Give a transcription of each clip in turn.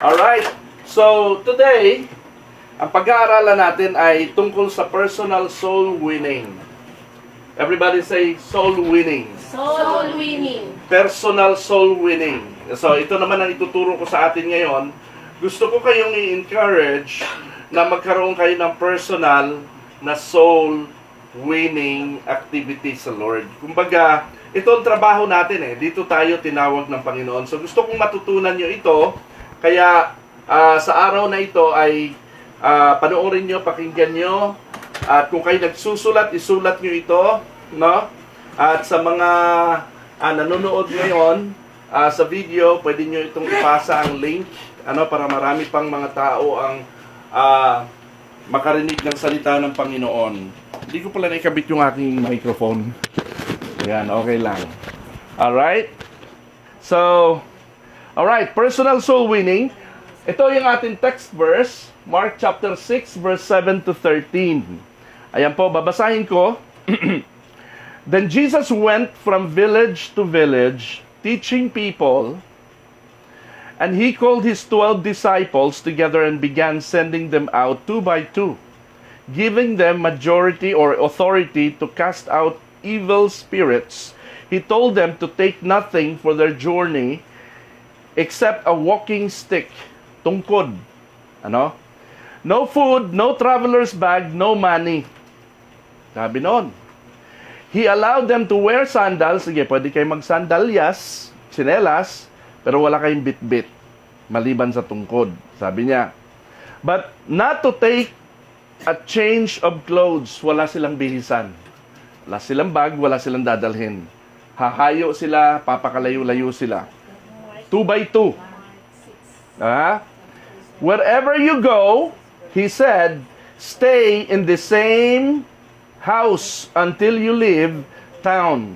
Alright, so today, ang pag-aaralan natin ay tungkol sa personal soul winning. Everybody say soul winning. Soul winning. Personal soul winning. So ito naman ang ituturo ko sa atin ngayon. Gusto ko kayong i-encourage na magkaroon kayo ng personal na soul winning activity sa Lord. Kumbaga, ito ang trabaho natin eh. Dito tayo tinawag ng Panginoon. So gusto kong matutunan nyo ito. Kaya sa araw na ito ay panoorin nyo, pakinggan nyo. At kung kayo nagsusulat, isulat nyo ito. No? At sa mga nanonood ngayon sa video, pwede nyo itong ipasa ang link para marami pang mga tao ang makarinig ng salita ng Panginoon. Hindi ko pala naikabit yung aking microphone. Ayan, okay lang. Alright? So, alright, personal soul winning. Ito yung ating text verse, Mark chapter 6, verse 7 to 13. Ayan po, babasahin ko. Then Jesus went from village to village, teaching people, and he called his 12 disciples together and began sending them out two by two, giving them majority or authority to cast out evil spirits. He told them to take nothing for their journey except a walking stick, tungkod. No food, no traveler's bag, no money. Sabi noon. He allowed them to wear sandals. Sige, pwede kayo magsandalyas, tsinelas, pero wala kayong bit-bit, maliban sa tungkod. Sabi niya. But not to take a change of clothes. Wala silang bihisan. Wala silang bag, wala silang dadalhin. Hahayo sila, papakalayo-layo sila. 2 by 2. Wherever you go, he said, stay in the same house until you leave town.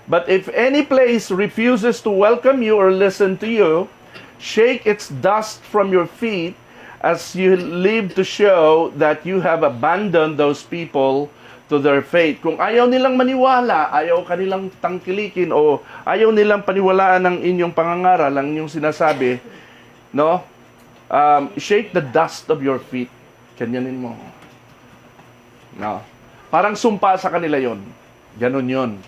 But if any place refuses to welcome you or listen to you, shake its dust from your feet as you leave to show that you have abandoned those people to their fate. Kung ayaw nilang maniwala, ayaw kanilang tangkilikin o ayaw nilang paniwalaan ng inyong pangangaral, ang inyong sinasabi, shake the dust of your feet. Kanyanin mo. Parang sumpa sa kanila yon. Ganon yon.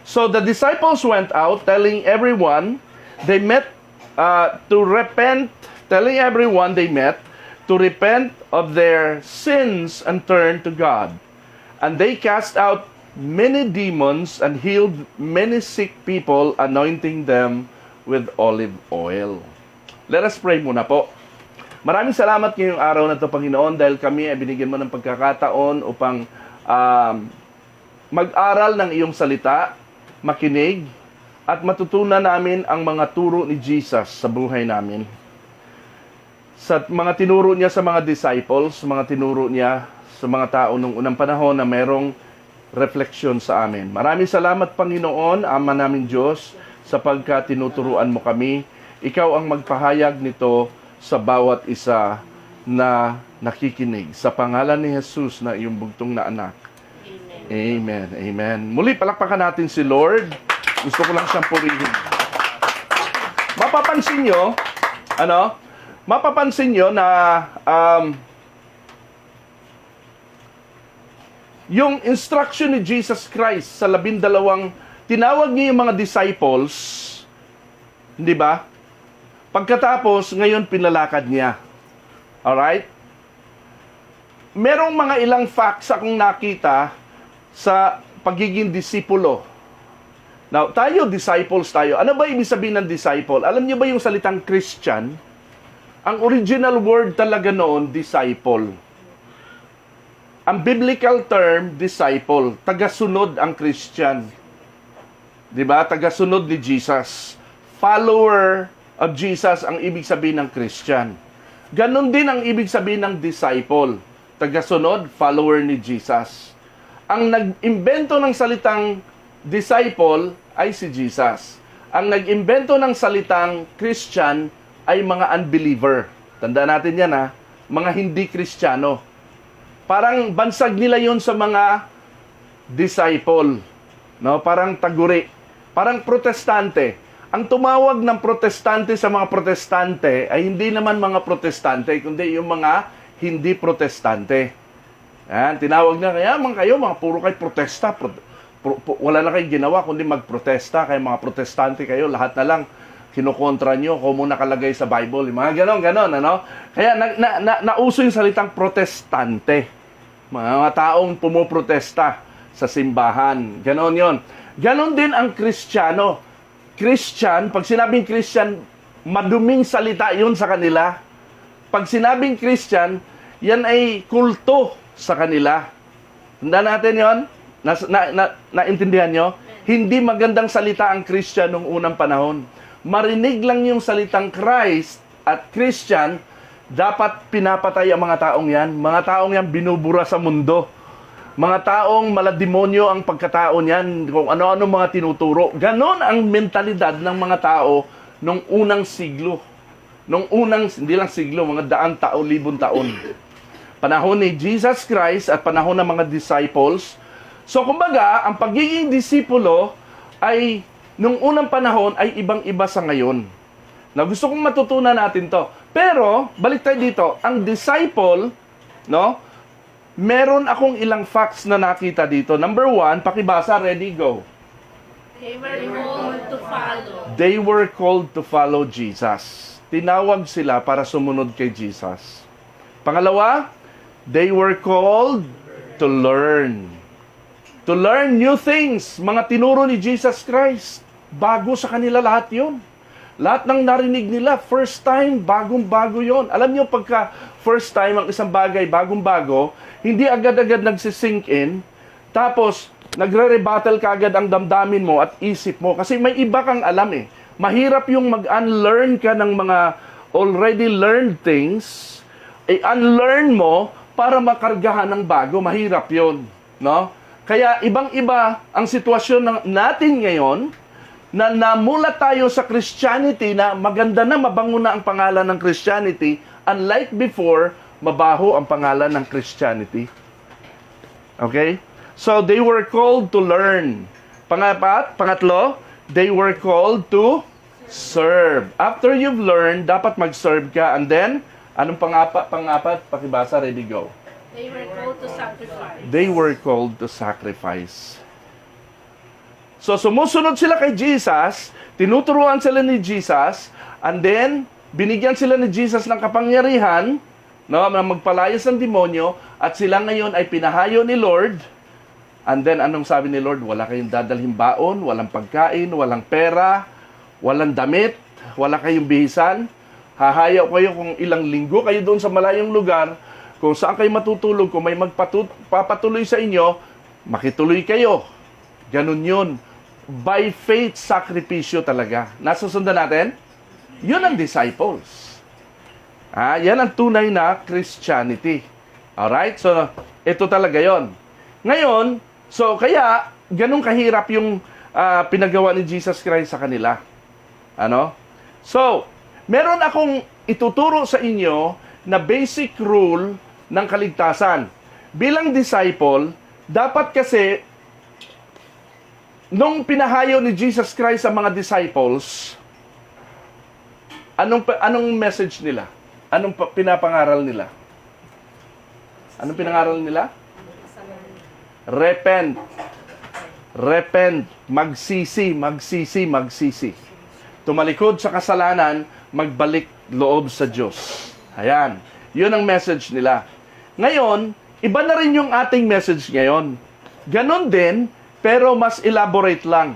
So the disciples went out telling everyone they met to repent, telling everyone they met to repent of their sins and turn to God. And they cast out many demons and healed many sick people, anointing them with olive oil. Let us pray muna po. Maraming salamat ngayong araw na ito, Panginoon, dahil kami ay binigyan mo ng pagkakataon upang mag-aral ng iyong salita, makinig, at matutunan namin ang mga turo ni Jesus sa buhay namin. Sa mga tinuro niya sa mga disciples, mga tinuro niya sa mga tao nung unang panahon na merong refleksyon sa amin. Maraming salamat, Panginoon, Ama namin Diyos, sapagkat tinuturuan mo kami. Ikaw ang magpahayag nito sa bawat isa na nakikinig. Sa pangalan ni Jesus na iyong bugtong na anak. Amen. Amen. Muli, palakpakan natin si Lord. Gusto ko lang siyang purihin. Mapapansin nyo na yung instruction ni Jesus Christ sa 12, tinawag niya yung mga disciples, hindi ba? Pagkatapos, ngayon pinalakad niya. Alright? Merong mga ilang facts akong nakita sa pagiging disipulo. Now, disciples tayo. Ano ba ibig sabihin ng disciple? Alam niyo ba yung salitang Christian? Ang original word talaga noon, disciple. Ang biblical term, disciple. Tagasunod ang Christian. Diba? Tagasunod ni Jesus. Follower of Jesus ang ibig sabihin ng Christian. Ganon din ang ibig sabihin ng disciple. Tagasunod, follower ni Jesus. Ang nag-imbento ng salitang disciple ay si Jesus. Ang nag-imbento ng salitang Christian ay mga unbeliever. Tandaan natin yan mga hindi Kristiyano. Parang bansag nila yon sa mga disciple. Parang taguri. Parang protestante. ang tumawag ng protestante sa mga protestante ay hindi naman mga protestante, kundi yung mga hindi protestante. Yan, tinawag na, kaya man kayo, mga puro kayo protesta. Wala na kayong ginawa, kundi magprotesta. Kaya mga protestante kayo, lahat na lang kinukontra nyo kung mo nakalagay sa Bible. Yung mga ganon, ano? Kaya nauso yung salitang protestante. Mga taong pumuprotesta sa simbahan. Ganon yon. Ganon din ang Kristiyano. Christian, pag sinabing Christian, maduming salita yun sa kanila. Pag sinabing Christian, yan ay kulto sa kanila. Tandaan natin yon? Naintindihan nyo? Hindi magandang salita ang Christian noong unang panahon. Marinig lang yung salitang Christ at Christian, dapat pinapatay ang mga taong yan. Mga taong yan binubura sa mundo. Mga taong malademonyo ang pagkatao niyan, kung ano-ano mga tinuturo. Ganon ang mentalidad ng mga tao nung unang siglo. Nung unang, hindi lang siglo, mga daang taon, libon taon. Panahon ni Jesus Christ at panahon ng mga disciples. So, kumbaga, ang pagiging disipulo ay, nung unang panahon, ay ibang-iba sa ngayon. Na gusto kong matutunan natin to. Pero, balik tayo dito, ang disciple, no? Meron akong ilang facts na nakita dito. Number 1, pakibasa, ready, go. They were called to follow. They were called to follow Jesus. Tinawag sila para sumunod kay Jesus. Pangalawa, they were called to learn. To learn new things. Mga tinuro ni Jesus Christ. Bago sa kanila lahat yun. Lahat ng narinig nila, first time, bagong-bago yon. Alam niyo, pagka first time ang isang bagay, bagong-bago, hindi agad-agad nagsisink in, tapos nagre-rebuttal ka agad ang damdamin mo at isip mo. Kasi may iba kang alam eh. Mahirap yung mag-unlearn ka ng mga already learned things, unlearn mo para makargahan ng bago. Mahirap yon, no? Kaya ibang-iba ang sitwasyon natin ngayon, na namulat tayo sa Christianity na maganda na, mabango na ang pangalan ng Christianity, unlike before, mabaho ang pangalan ng Christianity. Okay? So, they were called to learn. Pangatlo, they were called to serve. After you've learned, dapat mag-serve ka. And then, anong pangapat? Pakibasa, ready, go. They were called to sacrifice. They were called to sacrifice. So, sumusunod sila kay Jesus, tinuturuan sila ni Jesus, and then, binigyan sila ni Jesus ng kapangyarihan, no, na magpalayas ng demonyo, at sila ngayon ay pinahayo ni Lord, and then, anong sabi ni Lord? Wala kayong dadalhin baon, walang pagkain, walang pera, walang damit, wala kayong bihisan, hahayaw kayo kung ilang linggo kayo doon sa malayong lugar, kung saan kayo matutulog, kung may magpapatuloy sa inyo, makituloy kayo. Ganun yun. By faith, sakripisyo talaga. Nasusundan natin? Yun ang disciples. Yan ang tunay na Christianity. Alright? So, ito talaga yon. Ngayon, so kaya, ganun kahirap yung pinagawa ni Jesus Christ sa kanila. Ano? So, meron akong ituturo sa inyo na basic rule ng kaligtasan. Bilang disciple, dapat kasi nung pinahayo ni Jesus Christ sa mga disciples, anong message nila? Anong pinapangaral nila? Anong pinangaral nila? Repent. Repent. Magsisi, magsisi, magsisi. Tumalikod sa kasalanan, magbalik loob sa Diyos. Ayan. Yun ang message nila. Ngayon, iba na rin yung ating message ngayon. Ganon din, pero mas elaborate lang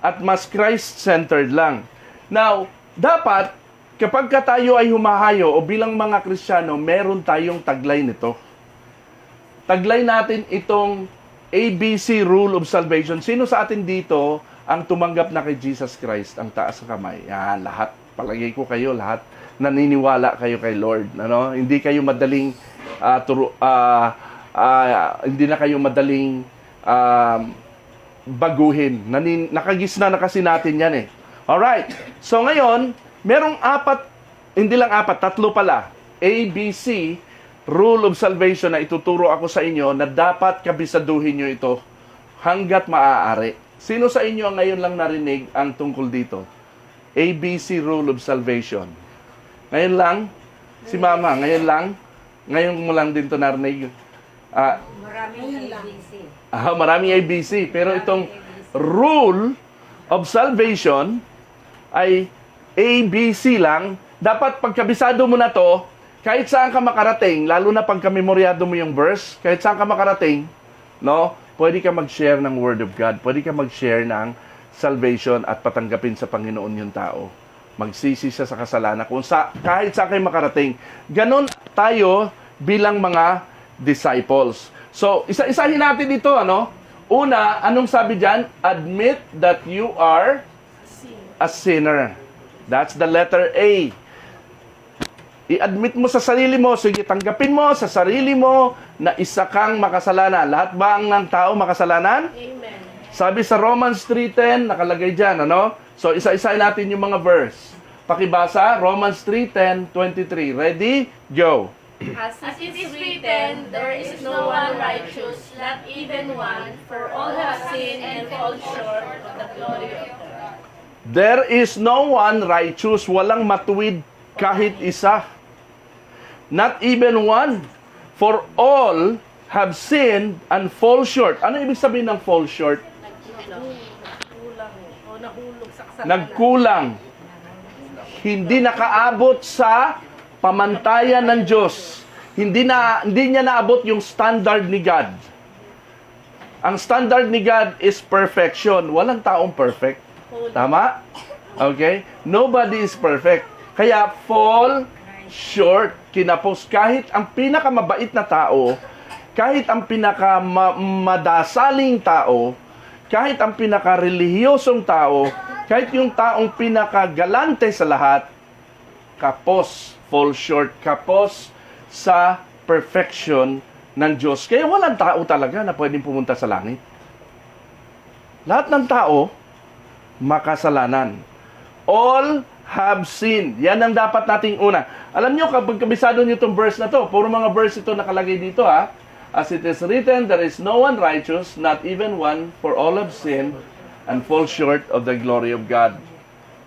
at mas Christ-centered lang. Now, dapat, kapag tayo ay humahayo o bilang mga Kristiyano, meron tayong taglay nito. Taglay natin itong ABC Rule of Salvation. Sino sa atin dito ang tumanggap na kay Jesus Christ? Ang taas sa kamay. Yan, lahat. Palagay ko kayo, lahat naniniwala kayo kay Lord. Ano? Hindi kayo madaling hindi na kayo madaling baguhin. Nakagisna na kasi natin yan eh. Alright. So ngayon, merong tatlo pala. ABC, Rule of Salvation na ituturo ako sa inyo na dapat kabisaduhin nyo ito hanggat maaari. Sino sa inyo ang ngayon lang narinig ang tungkol dito? ABC rule of salvation. Ngayon lang, si Mama, ngayon mo lang din ito narinig. Maraming ABC. Pero itong rule of salvation ay ABC lang. Dapat pagkabisado mo na to, kahit saan ka makarating, lalo na pagka memoryado mo yung verse, kahit saan ka makarating, no, pwede ka mag-share ng Word of God. Pwede ka mag-share ng salvation at patanggapin sa Panginoon yung tao. Magsisi siya sa kasalanan. Kahit saan kayo makarating. Ganon tayo bilang mga disciples. So, isa-isahin natin ito, ano? Una, anong sabi dyan? Admit that you are a sinner. That's the letter A. I-admit mo sa sarili mo, sige, tanggapin mo sa sarili mo na isa kang makasalanan. Lahat ba ng tao makasalanan? Amen. Sabi sa Romans 3:10, nakalagay dyan, ano? So, isa-isahin natin yung mga verse. Pakibasa, Romans 3:10-23. Ready? Go. As it is written, there is no one righteous, not even one, for all have sinned and fall short of the glory of God. There is no one righteous, walang matuwid kahit isa. Not even one. For all have sinned and fall short. Ano ibig sabihin ng fall short? Kulang o nahulog sa kasalanan. Nagkulang. Hindi nakaabot sa pamantayan ng Diyos. Hindi niya naabot yung standard ni God. Ang standard ni God is perfection. Walang taong perfect. Tama? Okay? Nobody is perfect. Kaya fall short, kinapos. Kahit ang pinakamabait na tao, kahit ang pinakamadasaling tao, kahit ang pinakarelihiyosong tao, kahit yung taong pinakagalante sa lahat, kapos, fall short, kapos sa perfection ng Diyos. Kaya walang tao talaga na pwedeng pumunta sa langit. Lahat ng tao, makasalanan. All have sinned. Yan ang dapat nating una. Alam nyo, kapag kabisado nyo itong verse na to, puro mga verse ito nakalagay dito, ha? As it is written, there is no one righteous, not even one, for all have sinned and fall short of the glory of God.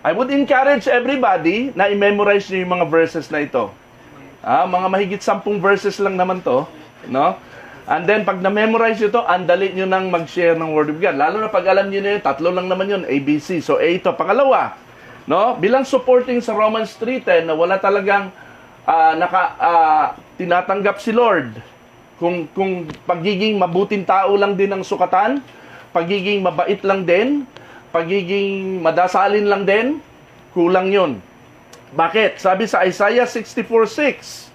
I would encourage everybody na i-memorize nyo yung mga verses na ito. Mga mahigit 10 verses lang naman to, no? And then, pag na-memorize nyo to, andali nyo nang mag-share ng Word of God. Lalo na pag alam nyo na yun, 3 lang naman yun, ABC. So, A ito. Pangalawa, no? Bilang supporting sa Romans 3:10 na wala talagang tinatanggap si Lord. Kung pagiging mabuting tao lang din ang sukatan, pagiging mabait lang din, pagiging madasalin lang din, kulang yun. Bakit? Sabi sa Isaiah 64:6.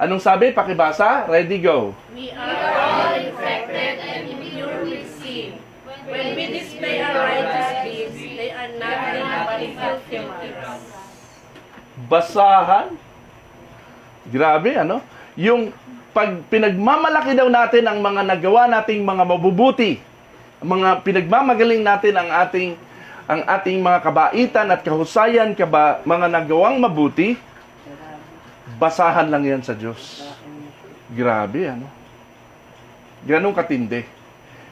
Anong sabi? Pakibasa. Ready, go. We are all infected and impure with sin. When we display our righteous deeds, they are nothing but filthy marks. Basahan. Grabe, ano? Yung pag pinagmamalaki daw natin ang mga nagawa nating mga mabubuti, mga pinagmamagaling natin ang ating mga kabaitan at kahusayan, mga nagawang mabuti, basahan lang yan sa Diyos. Grabe, ano? Ganun katindi.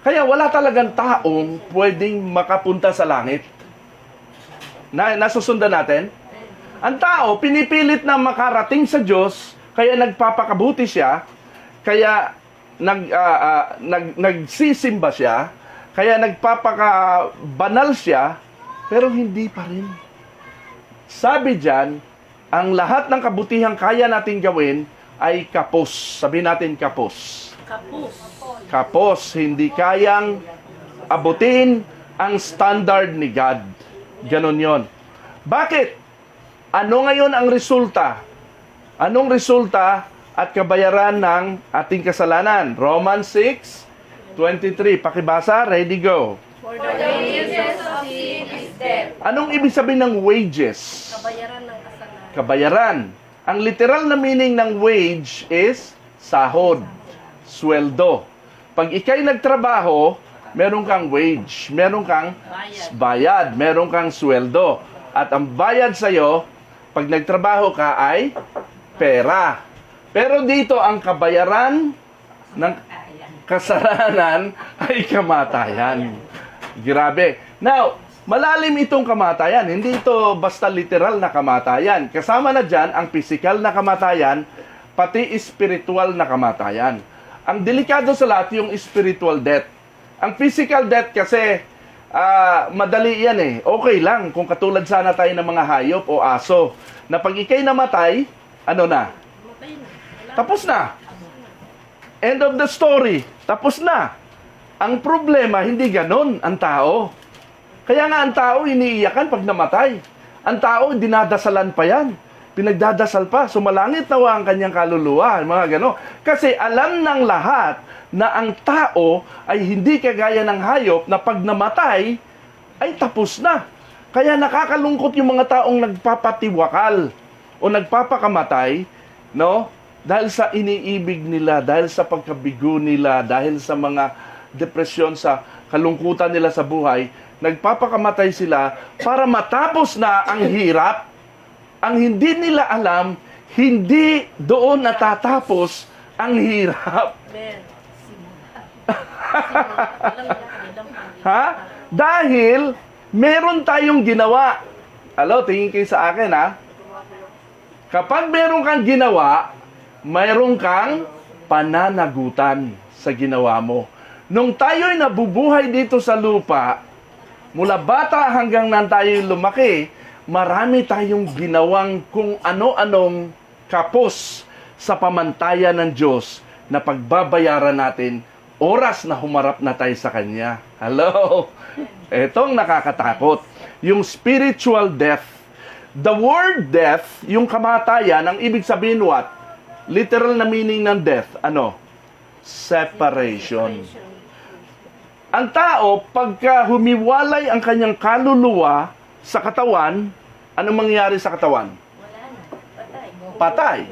Kaya wala talagang taong pwedeng makapunta sa langit. Nasusundan natin? Ang tao, pinipilit na makarating sa Diyos, kaya nagpapakabuti siya, kaya nagsisimba siya, kaya nagpapakabanal siya, pero hindi pa rin. Sabi diyan, ang lahat ng kabutihang kaya natin gawin ay kapos. Sabihin natin kapos. Kapus. Kapos, hindi kayang abutin ang standard ni God. Ganon yon. Bakit? Ano ngayon ang resulta? Anong resulta at kabayaran ng ating kasalanan? Romans 6:23. Pakibasa, ready, go. For the wages of sin is death. Anong ibig sabihin ng wages? Kabayaran ng kasalanan. Kabayaran. Ang literal na meaning ng wage is sahod, sweldo. Pag ikay nagtrabaho, meron kang wage, meron kang bayad, meron kang sweldo. At ang bayad sa'yo, pag nagtrabaho ka ay pera. Pero dito, ang kabayaran ng kasalanan ay kamatayan. Grabe. Now, Malalim itong kamatayan. Hindi ito basta literal na kamatayan. Kasama na dyan ang physical na kamatayan, pati spiritual na kamatayan. Ang delikado sa lahat yung spiritual death. Ang physical death kasi, madali yan eh. Okay lang kung katulad sana tayo ng mga hayop o aso. Na pag ikay namatay, ano na? Tapos na. End of the story. Tapos na. Ang problema, hindi ganon ang tao. Kaya nga ang tao iniiyakan pag namatay. Ang tao dinadasalan pa yan. Pinagdadasal pa. Sumalangit nawa ang kanyang kaluluwa. Mga gano'n. Kasi alam ng lahat na ang tao ay hindi kagaya ng hayop na pag namatay ay tapos na. Kaya nakakalungkot yung mga taong nagpapatiwakal o nagpapakamatay, no? Dahil sa iniibig nila, dahil sa pagkabigo nila, dahil sa mga depresyon, sa kalungkutan nila sa buhay, nagpapakamatay sila para matapos na ang hirap. Ang hindi nila alam, hindi doon natatapos ang hirap. Ha? Dahil meron tayong ginawa. Alo, tingin kayo sa akin ha. Kapag meron kang ginawa, mayroon kang pananagutan sa ginawa mo. Nung tayo'y nabubuhay dito sa lupa, mula bata hanggang nang tayo'y lumaki, marami tayong ginawang kung ano-anong kapos sa pamantayan ng Diyos na pagbabayaran natin oras na humarap na tayo sa Kanya. Hello? Etong nakakatakot. Yung spiritual death. The word death, yung kamatayan, ang ibig sabihin what? Literal na meaning ng death, ano? Separation. Ang tao, pagka humiwalay ang kanyang kaluluwa sa katawan, anong mangyayari sa katawan? Patay.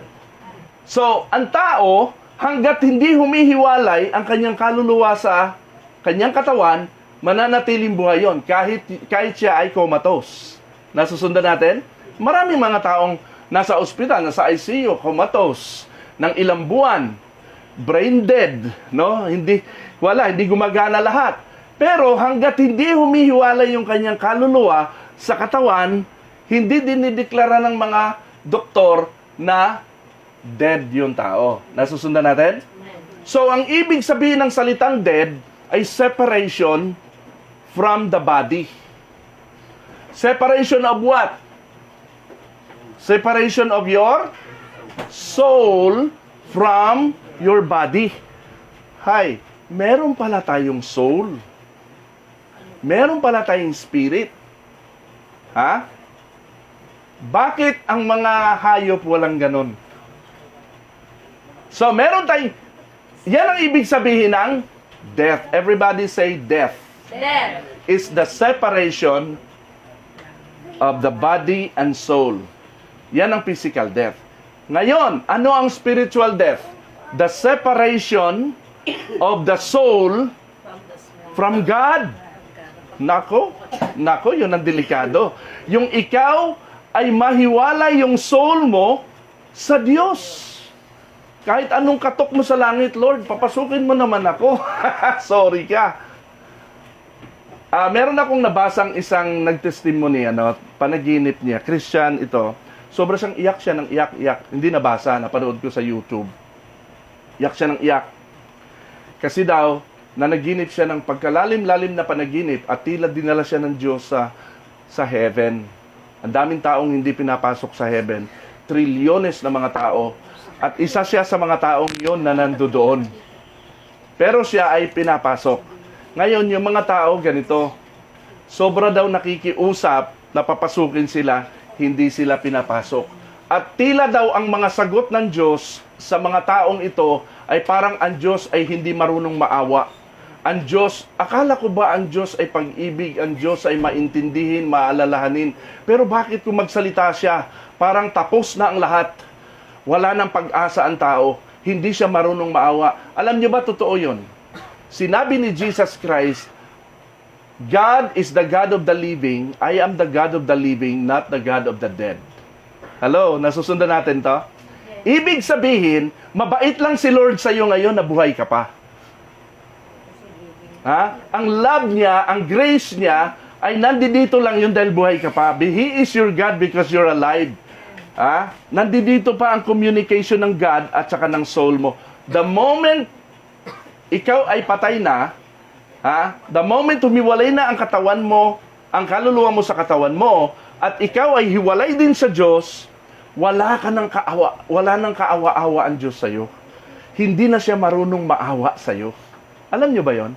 So, ang tao, hanggat hindi humihiwalay ang kanyang kaluluwa sa kanyang katawan, mananatiling buhay yon kahit siya ay comatose. Nasusundan natin? Maraming mga taong nasa ospital, nasa ICU, comatose, ng ilang buwan, brain dead, no? Hindi gumagana lahat. Pero hanggat hindi humihiwalay yung kanyang kaluluwa sa katawan, hindi dinideklara ng mga doktor na dead yung tao. Nasusundan natin? So, ang ibig sabihin ng salitang dead ay separation from the body. Separation of what? Separation of your soul from your body. Hay, meron pala tayong soul. Meron pala tayong spirit. Ha? Bakit ang mga hayop walang ganon? So, meron tayong... Yan ang ibig sabihin ng death. Everybody say death. Death is the separation of the body and soul. Yan ang physical death. Ngayon, ano ang spiritual death? The separation of the soul from God. Nako, yun ang delikado. Yung ikaw ay mahiwalay yung soul mo sa Diyos. Kahit anong katok mo sa langit, Lord, papasukin mo naman ako. Sorry ka. Meron akong nabasang isang nagtestimony, panaginip niya. Christian ito. Sobra siyang iyak siya ng iyak. Hindi nabasa, napanood ko sa YouTube. Iyak siya ng iyak. Kasi daw, nanaginip siya ng pagkalalim-lalim na panaginip at tila dinala siya ng Diyos sa heaven. Ang daming taong hindi pinapasok sa heaven. Trilyones na mga tao. At isa siya sa mga taong yon na nandoon. Pero siya ay pinapasok. Ngayon, yung mga tao ganito, sobra daw nakikiusap na papasukin sila, hindi sila pinapasok. At tila daw ang mga sagot ng Diyos sa mga taong ito ay parang ang Diyos ay hindi marunong maawa. Ang Diyos, akala ko ba ang Diyos ay pag-ibig, ang Diyos ay maintindihin, maalalahanin. Pero bakit kung magsalita siya, parang tapos na ang lahat. Wala nang pag-asa ang tao, hindi siya marunong maawa. Alam niyo ba, totoo yun? Sinabi ni Jesus Christ, God is the God of the living, I am the God of the living, not the God of the dead. Hello, nasusundan natin to? Ibig sabihin, mabait lang si Lord sa iyo ngayon na buhay ka pa. Ha? Ang love niya, ang grace niya, ay nandito lang yun dahil buhay ka pa. He is your God because you're alive. Nandito pa ang communication ng God at saka ng soul mo. The moment ikaw ay patay na, the moment humiwalay na ang katawan mo, ang kaluluwa mo sa katawan mo, at ikaw ay hiwalay din sa Diyos, wala nang kaawa-awa ang Diyos sa'yo. Hindi na siya marunong maawa sa'yo. Alam nyo ba yon?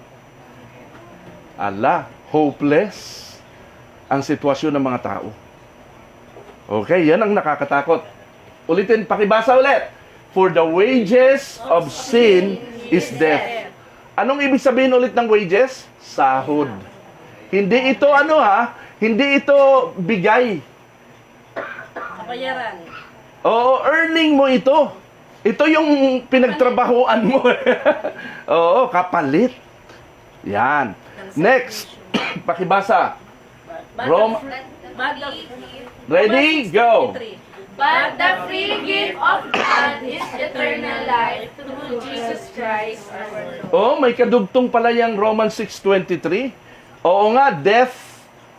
Hopeless ang sitwasyon ng mga tao. Okay, yan ang nakakatakot. Ulitin, pakibasa ulit. For the wages of sin is death. Anong ibig sabihin ulit ng wages? Sahod. Hindi ito hindi ito bigay. Kabayaran. Oo, earning mo ito. Ito yung pinagtrabahuan mo. Oo, kapalit. Yan. Next, pakibasa. Ready? Go. But the free gift of God is eternal life through Jesus Christ our Lord. Oh, may kadugtong pala yung Romans 6:23. Oo nga, death,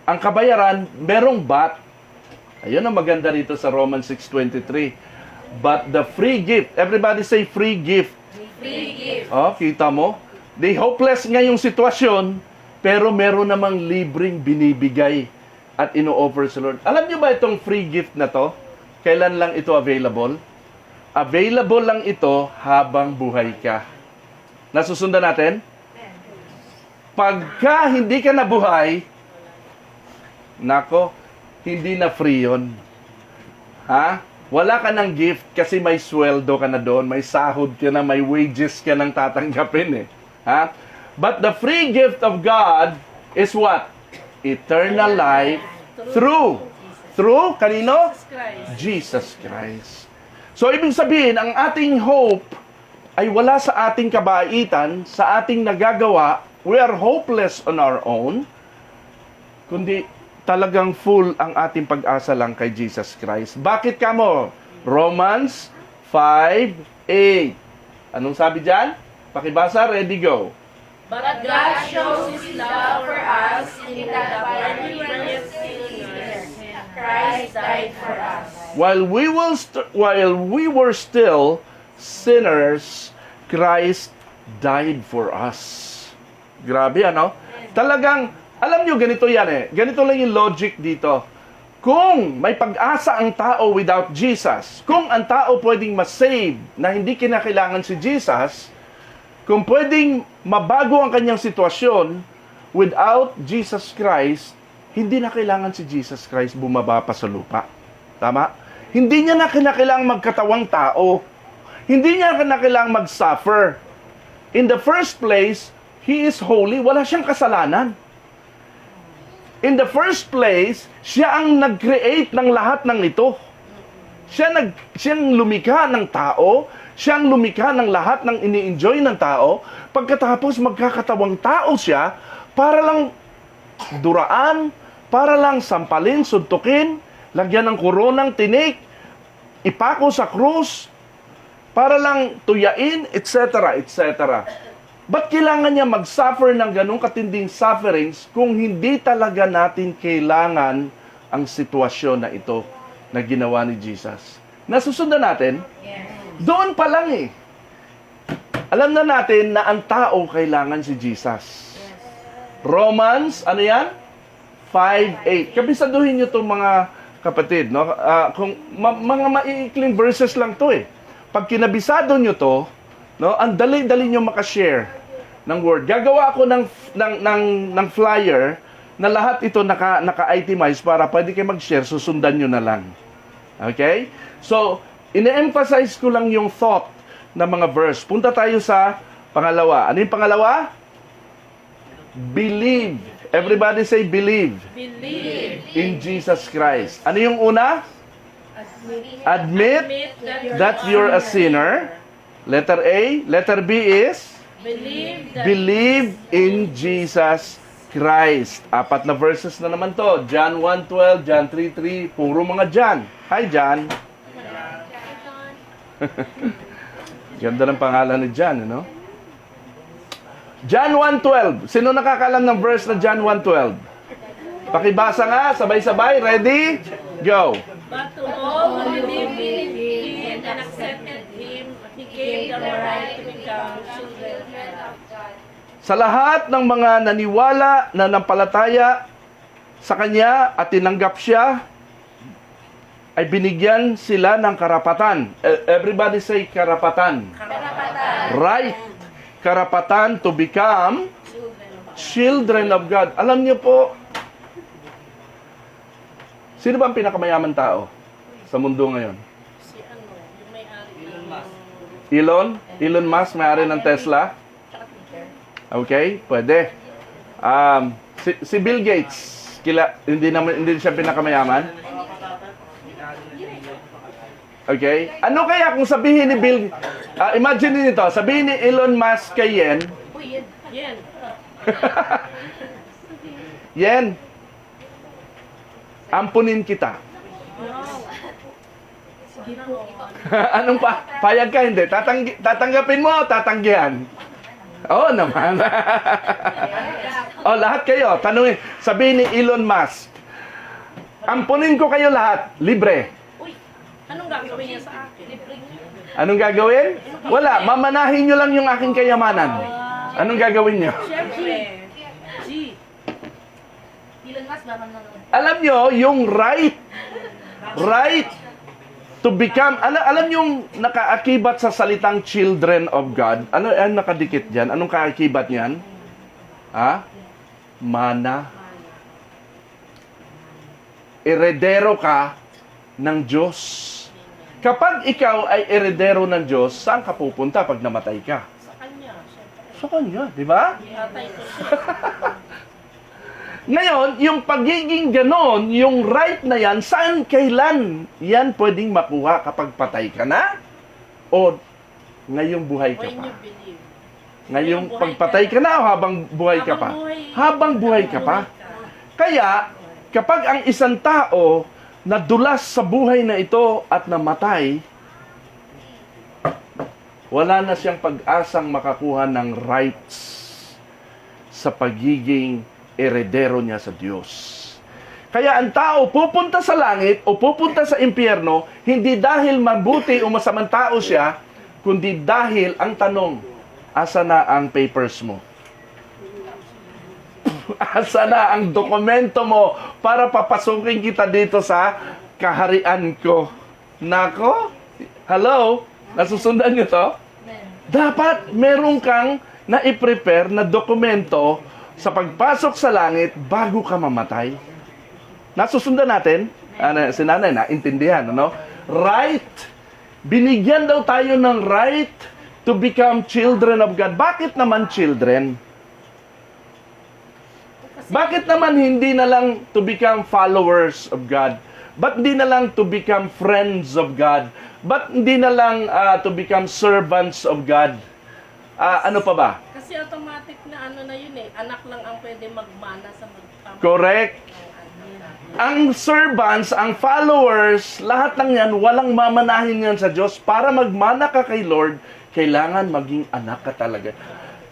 ang kabayaran, merong but. Ayun ang maganda rito sa Romans 6:23. But the free gift, everybody say free gift. Free gift. Oh, kita mo? They hopeless nga yung sitwasyon, pero meron namang libreng binibigay at ino-offer sa Lord. Alam niyo ba itong free gift na to? Kailan lang ito available? Available lang ito habang buhay ka. Nasusundan natin? Pagka hindi ka nabuhay, nako, hindi na free yun. Wala ka ng gift kasi may sweldo ka na doon, may sahod ka na, may wages ka nang tatanggapin . But the free gift of God is what? Eternal life through kanino? Jesus Christ. So, ibig sabihin, ang ating hope ay wala sa ating kabaitan, sa ating nagagawa. We are hopeless on our own, kundi talagang full ang ating pag-asa lang kay Jesus Christ. Bakit ka mo? Romans 5:8. Anong sabi dyan? Pakibasa, ready, go. But God shows His love for us in that while we were still sinners, Christ died for us. While we were still sinners, Christ died for us. Grabe, ano? Talagang, alam nyo, ganito yan . Ganito lang yung logic dito. Kung may pag-asa ang tao without Jesus, kung ang tao pwedeng masave na hindi kinakailangan si Jesus, kung pwedeng mabago ang kanyang sitwasyon without Jesus Christ, hindi na kailangan si Jesus Christ bumaba pa sa lupa. Tama? Hindi niya na kinakailangang magkatawang tao. Hindi niya na kailangang mag-suffer. In the first place, He is holy. Wala siyang kasalanan. In the first place, siya ang nag-create ng lahat ng ito. Siyang lumikha ng tao, siyang lumikha ng lahat ng ini-enjoy ng tao. Pagkatapos magkakatawang tao siya para lang duraan, para lang sampalin, suntukin, lagyan ng koronang tinik, ipako sa krus, para lang tuyain, etc., etc. Ba't kailangan niya mag-suffer ng ganong katinding sufferings kung hindi talaga natin kailangan ang sitwasyon na ito na ginawa ni Jesus? Nasusundan natin? Yes. Doon pa lang . Alam na natin na ang tao kailangan si Jesus. Romans, ano yan? 5:8. Kabisaduhin nyo itong mga kapatid. No? Kung mga maiikling verses lang to . Pag kinabisado nyo to, no, ang dali-dali nyo makashare ng word. Gagawa ako ng flyer na lahat ito naka-itemize para pwede kayo mag-share, susundan nyo na lang. Okay? So, ine-emphasize ko lang yung thought ng mga verse. Punta tayo sa pangalawa. Ano yung pangalawa? Believe. Everybody say believe. Believe. In Jesus Christ. Ano yung una? Admit that you're a sinner. Letter A. Letter B is? Believe in Jesus Christ. 4 na verses na naman to. John 1:12, John 3:3. Puro mga John. Hi, John. Ganda ng pangalan ni John, ano? John 1:12. Sino nakakalam ng verse na John 1:12? Pakibasa nga, sabay-sabay. Ready? Go. But to all who believed in Him and accepted Him, He gave them the right to become children of God. Sa lahat ng mga naniwala na nampalataya sa Kanya at tinanggap Siya, ay binigyan sila ng karapatan. Everybody say karapatan. Right. Karapatan to become children of God. Alam niyo po, sino ba ang pinakamayaman tao sa mundo ngayon? Si yung may-ari ng Elon Musk, may-ari ng Tesla. Okay, pwede. Si Bill Gates, hindi siya pinakamayaman. Okay? Ano kaya kung sabihin ni imagine nito, sabihin ni Elon Musk kay Yen, Yan. Yen, ampunin kita. Sige po. Anong payag ka, hindi? Tatanggapin mo o tatanggihan? Oo naman. Lahat kayo, tanungin, sabihin ni Elon Musk, ampunin ko kayo lahat, libre. Uy, anong gagawin niya sa akin? Libre niya. Anong gagawin? Wala, mamanahin nyo lang yung aking kayamanan. Anong gagawin nyo? Siyempre. G. Elon Musk ba nanonood? Alam nyo, yung right to become, alam yung nakaakibat sa salitang children of God, ano ang nakadikit dyan? Anong kaakibat niyan? Mana. Eredero ka ng Diyos. Kapag ikaw ay eredero ng Diyos, saan ka pupunta pag namatay ka? Sa kanya, siyempre. Sa Kanya, di ba? Tatay ko siya. Ngayon, yung pagiging ganon, yung right na yan, saan, kailan yan pwedeng makuha kapag patay ka na? O ngayong buhay ka When pa? you believe. Ngayong pagpatay ka na o habang buhay ka pa? Habang buhay ka pa. Kaya, kapag ang isang tao nadulas sa buhay na ito at namatay, wala na siyang pag-asang makakuha ng rights sa pagiging eredero niya sa Diyos. Kaya ang tao pupunta sa langit o pupunta sa impyerno, hindi dahil mabuti o masamang tao siya, kundi dahil ang tanong, asa na ang papers mo? Asa na ang dokumento mo para papasukin kita dito sa kaharian ko? Nako? Hello? Nasusundan niyo to? Dapat meron kang na-prepare na dokumento sa pagpasok sa langit bago ka mamatay. Nasusundan natin? Si nanay na, intindihan, ano? Right. Binigyan daw tayo ng right to become children of God. Bakit naman children? Bakit naman hindi na lang to become followers of God? Ba't hindi na lang to become friends of God? Ba't hindi na lang to become servants of God? Ano pa ba? Kasi automatic na na yun eh. Anak lang ang pwede magmana sa magpapalaki. Correct. Ang servants, ang followers, lahat ng yan, walang mamanahin yan sa Diyos. Para magmana ka kay Lord, kailangan maging anak ka talaga.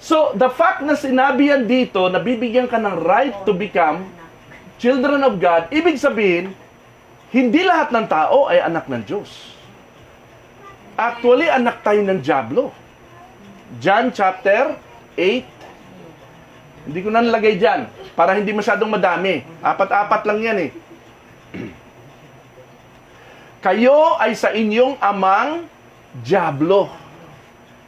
So, the fact na sinabi yan dito, na bibigyan ka ng right to become children of God, ibig sabihin, hindi lahat ng tao ay anak ng Diyos. Actually, anak tayo ng Diablo. John chapter 8. Hindi ko na nalagay dyan para hindi masyadong madami. 4 lang yan eh. Kayo ay sa inyong amang Diablo.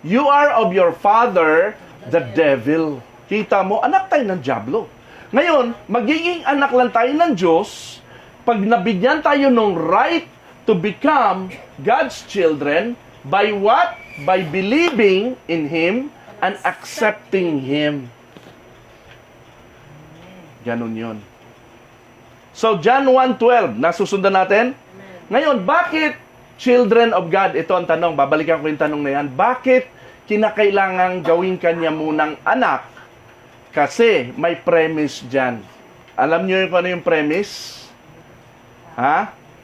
You are of your father, the devil. Kita mo, anak tayo ng Diablo. Ngayon, magiging anak lang tayo ng Diyos pag nabigyan tayo ng right to become God's children by what? By believing in Him and accepting Him. Ganon yun. So, John 1:12, nasusundan natin? Ngayon, bakit children of God? Ito ang tanong, babalikan ko yung tanong na yan. Bakit kinakailangang gawin kanya munang anak? Kasi may premise dyan. Alam niyo kung ano yung premise?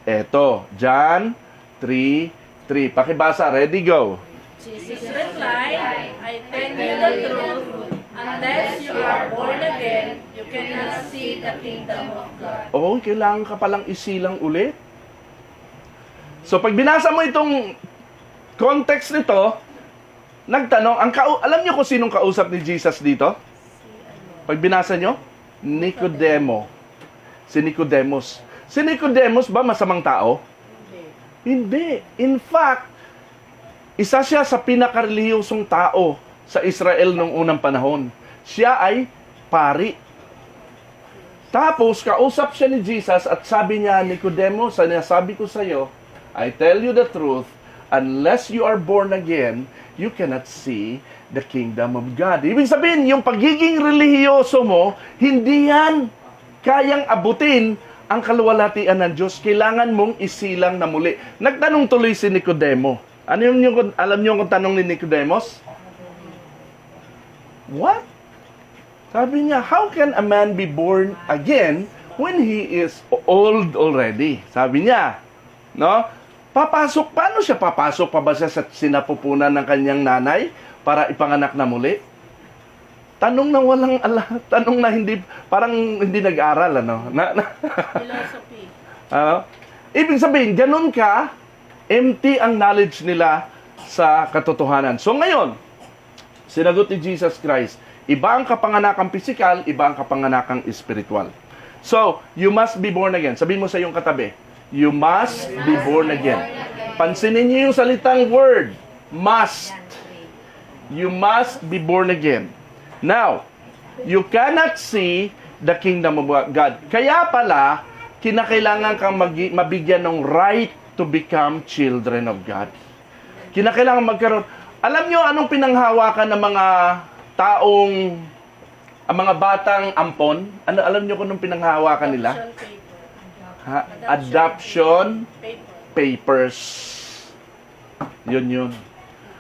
Eto, John 3:3. Pakibasa, ready, go. Jesus replied, I tell you the truth, unless you are born again, you cannot see the kingdom of God. Oo, kailangan ka palang isilang ulit. So, pag binasa mo itong context nito, nagtanong, alam niyo kung sinong kausap ni Jesus dito? Pag binasa niyo, Nicodemo. Si Nicodemus. Si Nicodemus ba masamang tao? Hindi. In fact, isa siya sa pinakarelihiyosong tao sa Israel noong unang panahon. Siya ay pari. Tapos, kausap siya ni Jesus at sabi niya, Nicodemus, sinasabi ko sa iyo, I tell you the truth, unless you are born again, you cannot see the kingdom of God. Ibig sabihin, yung pagiging relihiyoso mo, hindi yan kayang abutin ang kaluwalhatian ng Diyos. Kailangan mong isilang na muli. Nagtanong tuloy si Nicodemo. Alam niyo kung tanong ni Nicodemus? What? Sabi niya, how can a man be born again when he is old already? Sabi niya, no? Paano siya papasok? Pa ba siya sa sinapupunan ng kanyang nanay para ipanganak na muli? Tanong na walang tanong na hindi, parang hindi nag-aral, ano? Philosophy. Ibig sabihin, ganun ka, empty ang knowledge nila sa katotohanan. So ngayon, sinagot ni Jesus Christ, iba ang kapanganakang pisikal, iba ang kapanganakang espiritual. So, you must be born again. Sabihin mo sa iyong katabi, you must be born again. Pansinin niyo yung salitang word, must. You must be born again. Now, you cannot see the kingdom of God. Kaya pala, kinakailangan kang mabigyan ng right to become children of God. Kinakailangan magkaroon. Alam niyo anong pinanghawakan ng mga taong, ang mga batang ampon? Alam niyo kung anong pinanghawakan nila? Adoption papers. Yun.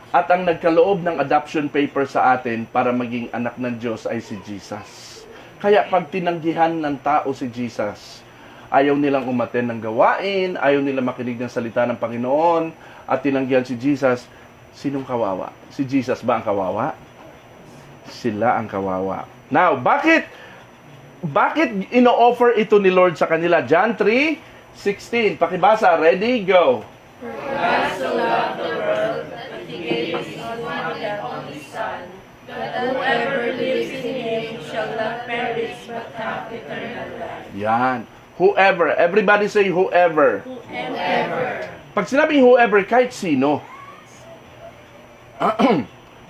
At ang nagkaloob ng adoption paper sa atin para maging anak ng Diyos ay si Jesus. Kaya pag tinanggihan ng tao si Jesus, ayaw nilang umaten ng gawain, ayaw nilang makinig ng salita ng Panginoon, at tinanggihan si Jesus, sinong kawawa? Si Jesus ba ang kawawa? Sila ang kawawa. Now, bakit ino-offer ito ni Lord sa kanila? John 3:16. Pakibasa. Ready? Go. God so loved the world that He gave His only Son, that whoever lives in Him shall not perish but have eternal life. Yan. Whoever. Everybody say whoever. Whoever. Pag sinabing whoever, kahit sino.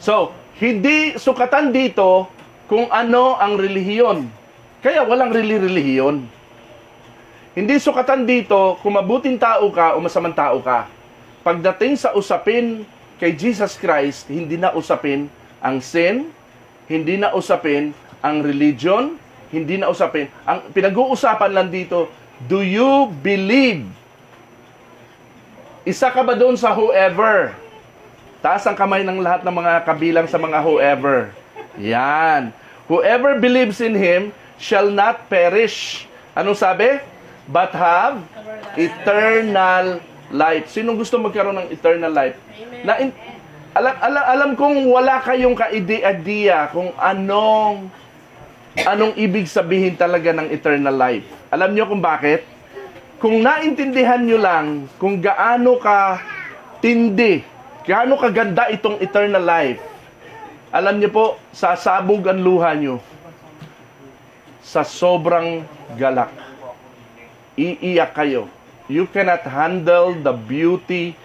So, hindi sukatan dito kung ano ang relihiyon. Kaya walang relihiyon. Hindi sukatan dito kung mabuting tao ka o masamang tao ka. Pagdating sa usapin kay Jesus Christ, hindi na usapin ang sin, hindi na usapin ang religion, hindi na usapin. Ang pinag-uusapan lang dito, do you believe? Isa ka ba doon sa whoever? Taas ang kamay ng lahat ng mga kabilang sa mga whoever. Yan. Whoever believes in Him shall not perish. Anong sabi? But have eternal life. Sinong gusto magkaroon ng eternal life? Alam kong wala kayong ka-idea kung anong ibig sabihin talaga ng eternal life. Alam niyo kung bakit? Kung naintindihan niyo lang kung gaano ka tindi, gaano kaganda itong eternal life, alam niyo po, sasabog ang luha niyo sa sobrang galak. Iiyak kayo. You cannot handle the beauty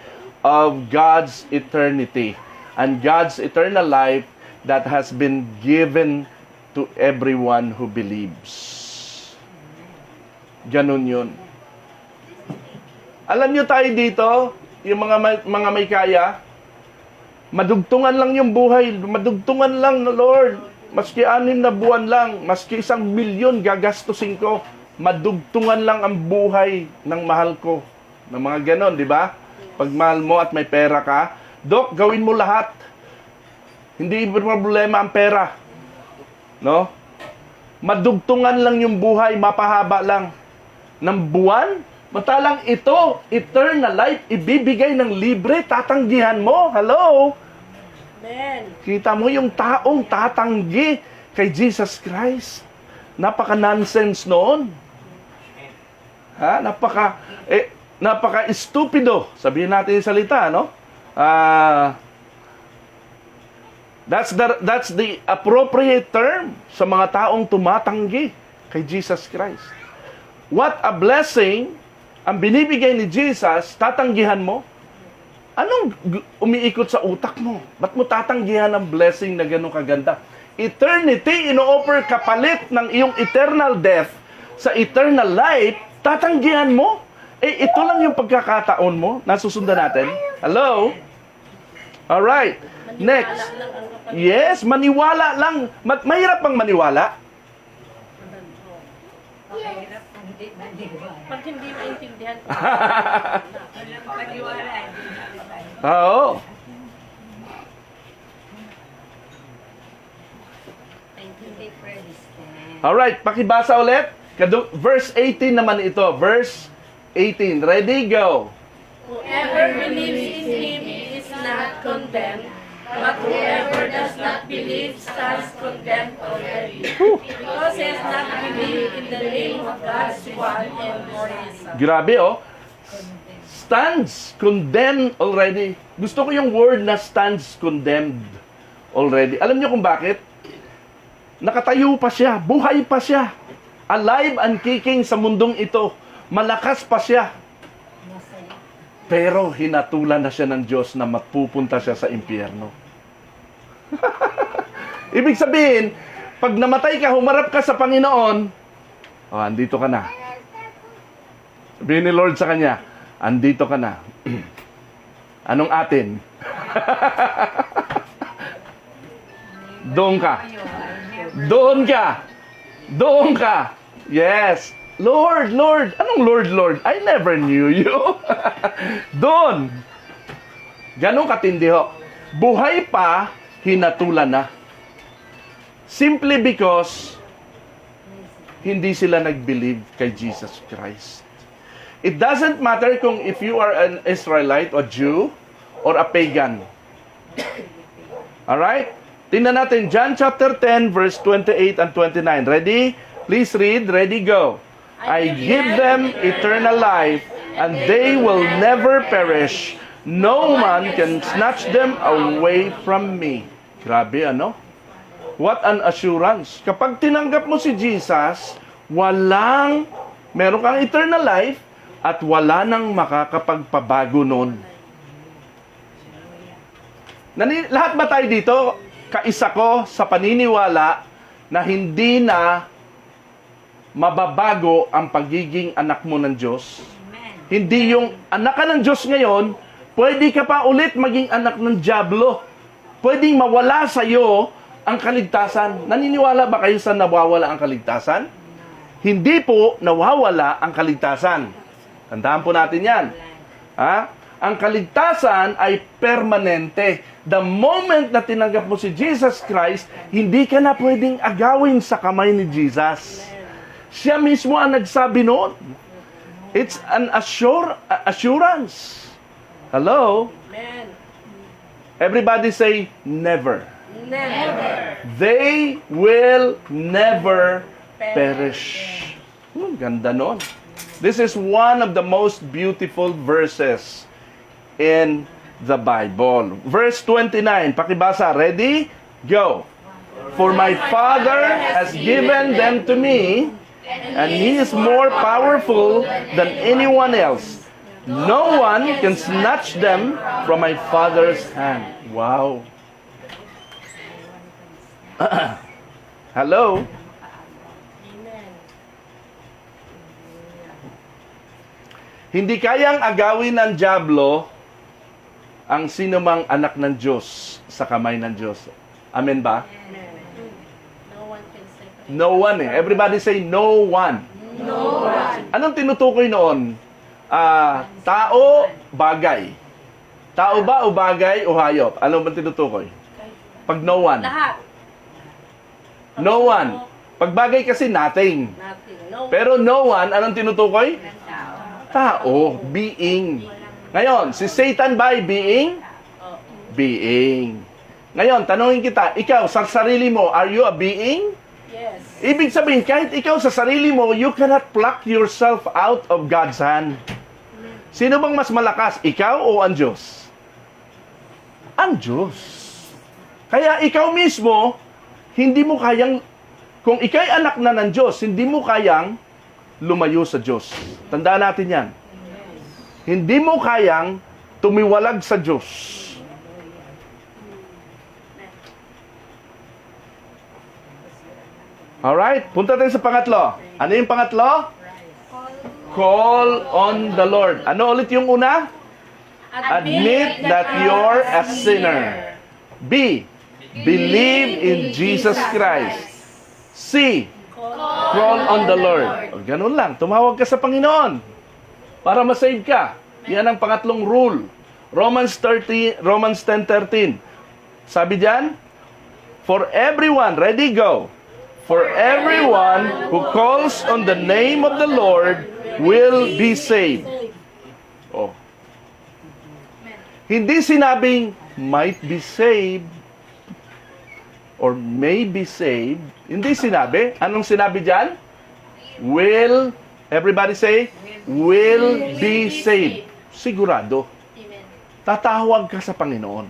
of God's eternity and God's eternal life that has been given to everyone who believes. Ganun yun. Alam nyo tayo dito, yung mga may kaya, madugtungan lang yung buhay, madugtungan lang na Lord. Maski 6 na buwan lang, maski 1 milyon gagastusin ko, madugtungan lang ang buhay ng mahal ko. Ng mga ganon, di ba? Pag mahal mo at may pera ka, Dok, gawin mo lahat. Hindi problema ang pera. No? Madugtungan lang yung buhay, mapahaba lang ng buwan. Matalang ito, eternal life, ibibigay ng libre, tatanggihan mo. Hello? Amen. Kita mo yung taong tatanggi kay Jesus Christ. Napaka-nonsense noon. Ha? Napaka-stupido. Sabihin natin yung salita, no? That's the appropriate term sa mga taong tumatanggi kay Jesus Christ. What a blessing ang binibigay ni Jesus, tatanggihan mo? Anong umiikot sa utak mo? Ba't mo tatanggihan ang blessing na gano'ng kaganda? Eternity, ino-offer kapalit ng iyong eternal death sa eternal life, tatanggihan mo? Ito lang yung pagkakataon mo. Nasusundan natin. Hello? Alright. Next. Yes, maniwala lang. Mahirap bang maniwala? Pag hindi maintindihan ko. Oo. Alright, pakibasa ulit. Verse 18 naman ito. Verse 18. Ready, go. Whoever believes in him is not condemned, but whoever does not believe stands condemned already, because he has not believed in the name of God's one and only Son. Grabe, oh. Stands condemned already. Gusto ko yung word na stands condemned already. Alam niyo kung bakit? Nakatayo pa siya. Buhay pa siya. Alive and kicking sa mundong ito. Malakas pa siya. Pero hinatulan na siya ng Diyos na mapupunta siya sa impyerno. Ibig sabihin, pag namatay ka, humarap ka sa Panginoon, andito ka na. Sabihin ni Lord sa kanya, andito ka na. Anong atin? Doon ka. Doon ka. Doon ka. Yes. Lord, Lord. Anong Lord, Lord? I never knew you. Doon. Ganun katindi ho. Buhay pa, hinatulan na. Simply because hindi sila nag-believe kay Jesus Christ. It doesn't matter kung if you are an Israelite or Jew or a pagan. Alright? Tingnan natin John chapter 10 verse 28 and 29. Ready? Please read. Ready, go. I give them eternal life, and they will never perish. No man can snatch them away from me. Grabe, ano? What an assurance. Kapag tinanggap mo si Jesus, meron kang eternal life, at wala nang makakapagpabago nun. Lahat ba tayo dito, kaisa ko sa paniniwala na hindi na mababago ang pagiging anak mo ng Diyos. Hindi yung anak ka ng Diyos ngayon, pwede ka pa ulit maging anak ng dyablo. Pwedeng mawala sa iyo ang kaligtasan. Naniniwala ba kayo sa nawawala ang kaligtasan? Hindi po nawawala ang kaligtasan. Tandaan po natin yan. Ha? Ang kaligtasan ay permanente. The moment na tinanggap mo si Jesus Christ, hindi ka na pwedeng agawin sa kamay ni Jesus. Siya mismo ang nagsabi noon. It's an assurance. Hello? Amen. Everybody say, never. Never. They will never perish. Ganda noon. This is one of the most beautiful verses in the Bible. Verse 29, pakibasa. Ready? Go. For my Father has given them to me, and He is more powerful than anyone else. No one can snatch them from my Father's hand. Wow. Hello? Hindi kayang agawin ng dyablo ang sinumang anak ng Diyos sa kamay ng Diyos. Amen ba? No one can separate. No one eh. Everybody say, no one. No one. Anong tinutukoy noon? Tao, bagay. Tao ba o bagay o hayop? Ano ba tinutukoy? Pag no one. Lahat. No one. Pag bagay kasi nothing. Nothing. No one. Pero no one, anong tinutukoy? Tao, being. Ngayon, si Satan ba ay being? Being. Ngayon, tanungin kita, ikaw, sa sarili mo, are you a being? Yes. Ibig sabihin, kahit ikaw sa sarili mo, you cannot pluck yourself out of God's hand. Sino bang mas malakas, ikaw o ang Diyos? Ang Diyos. Kaya ikaw mismo, hindi mo kayang, kung ikaw'y anak na ng Diyos, hindi mo kayang lumayo sa Diyos. Tandaan natin yan. Hindi mo kayang tumiwalag sa Diyos. Alright, punta tayo sa pangatlo. Ano yung pangatlo? Call on the Lord. Ano ulit yung una? Admit that you're a sinner. B. Believe in Jesus Christ. C. Call on the Lord. O, ganun lang. Tumawag ka sa Panginoon para masave ka. Yan ang pangatlong rule. Romans 10:13. Sabi diyan, for everyone, ready, go. For everyone who calls on the name of the Lord will be saved. Oh. Hindi sinabing might be saved or may be saved. Hindi sinabi. Anong sinabi diyan? Will, everybody say, will be saved. Sigurado. Tatawag ka sa Panginoon.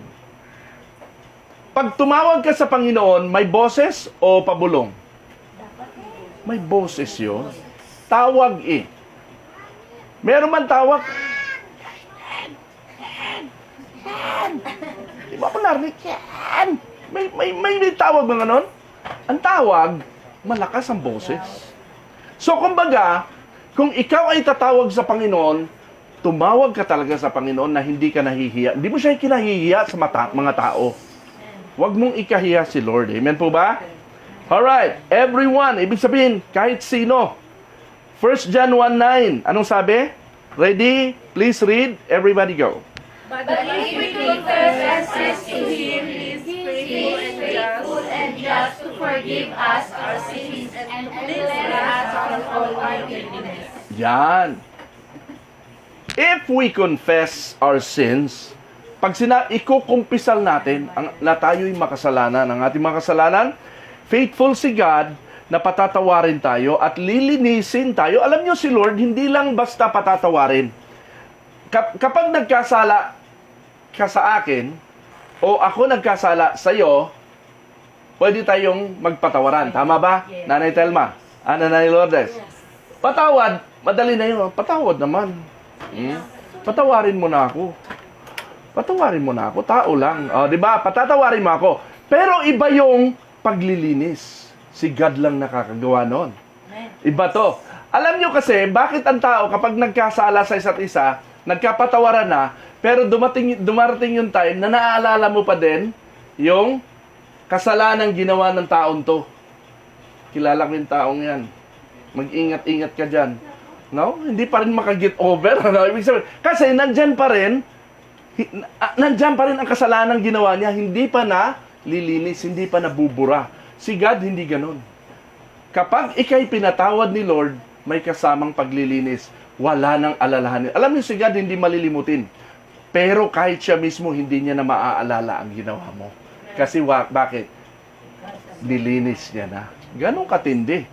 Pag tumawag ka sa Panginoon, may boses o pabulong? May boses yun. Tawag eh. Meron man tawag. Di ba ako narinig? May tawag ba ganon? Ang tawag, malakas ang boses. So, kumbaga, kung ikaw ay tatawag sa Panginoon, tumawag ka talaga sa Panginoon na hindi ka nahihiya. Hindi mo siya kinahihiya sa mga tao. Huwag mong ikahiya si Lord. Amen po ba? Alright, everyone, ibig sabihin, kahit sino. 1 John 1:9, anong sabi? Ready? Please read. Everybody go. But if we confess our sins to Him, He is faithful and just to forgive us our sins and to cleanse us from all unrighteousness. Yan. If we confess our sins, pag ikukumpisal natin na tayo'y makasalanan, ang ating makasalanan, faithful si God na patatawarin tayo at lilinisin tayo. Alam nyo si Lord, hindi lang basta patatawarin. Kapag nagkasala ka sa akin, o ako nagkasala sa iyo, pwede tayong magpatawaran. Tama ba? Yes. Nanay Telma? Nanay Lourdes? Patawad, madali na yun. Patawad naman. Patawarin mo na ako. Patawarin mo na ako. Tao lang. O, di ba? Patatawarin mo ako. Pero iba yung paglilinis. Si God lang nakakagawa noon. Iba to. Alam nyo kasi, bakit ang tao kapag nagkasala sa isa't isa, nagkapatawaran na, pero dumarating yung time na naaalala mo pa din yung kasalanan ginawa ng taon to. Kilala ko yung taong yan. Mag-ingat-ingat ka dyan. No? Hindi pa rin makaget over. Ano? Ibig sabihin, kasi nandyan pa rin ang kasalanan ginawa niya. Hindi pa na lilinis, hindi pa nabubura. Si God, hindi ganun. Kapag ikay pinatawad ni Lord, may kasamang paglilinis. Wala nang alalahanin. Alam niyo si God, hindi malilimutin. Pero kahit siya mismo, hindi niya na maaalala ang ginawa mo. Kasi bakit? Nilinis niya na. Ganun katindi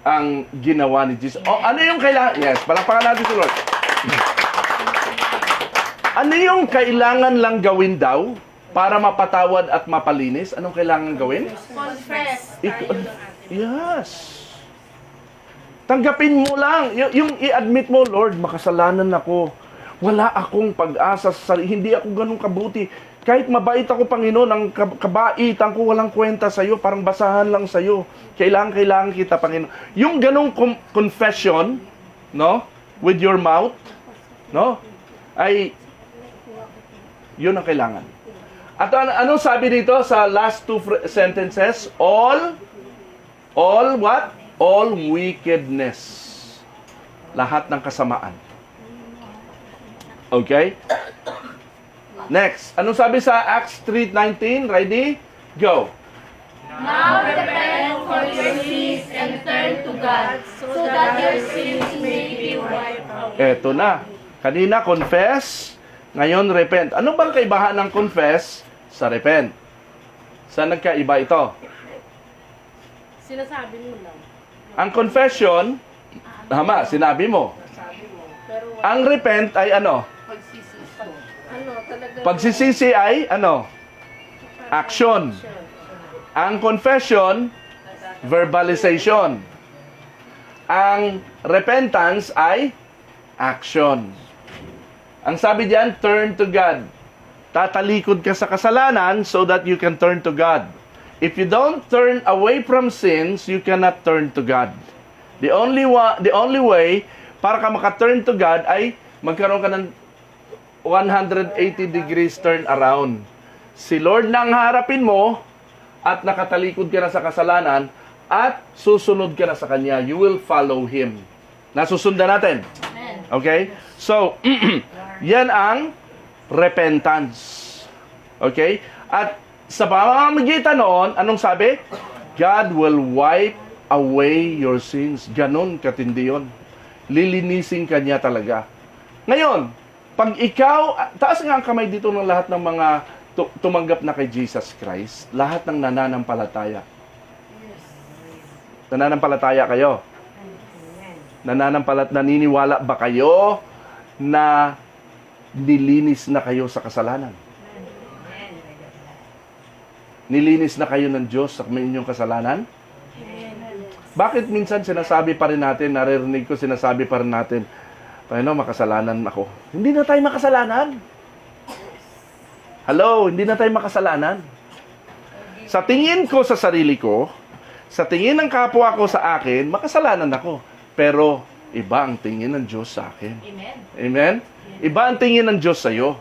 ang ginawa ni Jesus. Oh, ano yung kailangan? Yes, palakpakan natin si Lord. Ano yung kailangan lang gawin daw para mapatawad at mapalinis? Anong kailangan gawin? Confess. Yes. Tanggapin mo lang. Yung i-admit mo, Lord, makasalanan ako. Wala akong pag-asa sa sarili. Hindi ako ganun kabuti. Kahit mabait ako, Panginoon, ang kabaitan ko walang kwenta sa'yo. Parang basahan lang sa'yo. Kailangan kita, Panginoon. Yung ganung confession, no? With your mouth, no? Ay, yun ang kailangan. At anong sabi dito sa last two sentences? All what? All wickedness. Lahat ng kasamaan. Okay? Next. Anong sabi sa Acts 3:19? Ready? Go. Now repent for your sins and turn to God, so that your sins may be wiped out. Eto na. Kanina, confess. Ngayon, repent. Ano bang kaibahan ng confess sa repent? Saan nagkaiba ito? Sinasabi mo lang. Ang confession, tama, sinabi mo. Pero Ang repent ay ano? ano, talaga. Pagsisisi ay ano? Action. Ang confession, verbalization. Ang repentance ay action. Ang sabi diyan, turn to God. Tatalikod ka sa kasalanan so that you can turn to God. If you don't turn away from sins, you cannot turn to God. The only way para ka maka-turn to God ay magkaroon ka ng 180 degrees turn around. Si Lord na ang harapin mo at nakatalikod ka na sa kasalanan at susunod ka na sa Kanya. You will follow Him. Nasusundan natin. Okay? So, yan ang repentance. Okay? At sa pamamagitan noon, anong sabi? God will wipe away your sins. Ganon katindi yun. Lilinisin ka niya talaga. Ngayon, pag ikaw, taas nga ang kamay dito ng lahat ng mga tumanggap na kay Jesus Christ, lahat ng nananampalataya. Nananampalataya kayo? Naniniwala ba kayo na nilinis na kayo sa kasalanan? Nilinis na kayo ng Diyos sa inyong kasalanan? Bakit minsan sinasabi pa rin natin, naririnig ko sinasabi pa rin natin, Panginoon, makasalanan ako. Hindi na tayo makasalanan. Hello, hindi na tayo makasalanan. Sa tingin ko sa sarili ko, sa tingin ng kapwa ko sa akin, makasalanan ako. Pero iba ang tingin ng Diyos sa akin. Amen. Amen? Iba ang tingin ng Diyos sa iyo.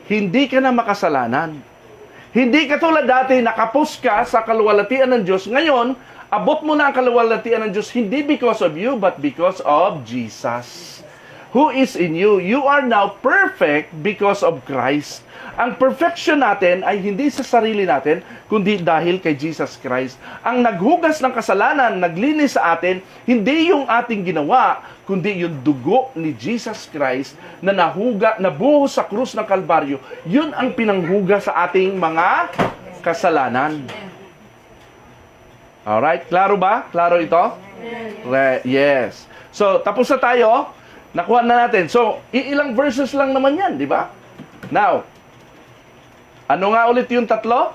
Hindi ka na makasalanan. Hindi katulad dati, nakapos ka sa kaluwalhatian ng Diyos. Ngayon, abot mo na ang kaluwalhatian ng Diyos, hindi because of you, but because of Jesus. Who is in you? You are now perfect because of Christ. Ang perfection natin ay hindi sa sarili natin, kundi dahil kay Jesus Christ. Ang naghugas ng kasalanan, naglinis sa atin, hindi yung ating ginawa, kundi yung dugo ni Jesus Christ na nabuhos sa krus ng Kalbaryo. Yun ang pinanghugas sa ating mga kasalanan. Alright? Klaro ba? Klaro ito? Yes. So, tapos na tayo. Nakuha na natin. So, ilang verses lang naman yan, di ba? Now, ano nga ulit yung tatlo?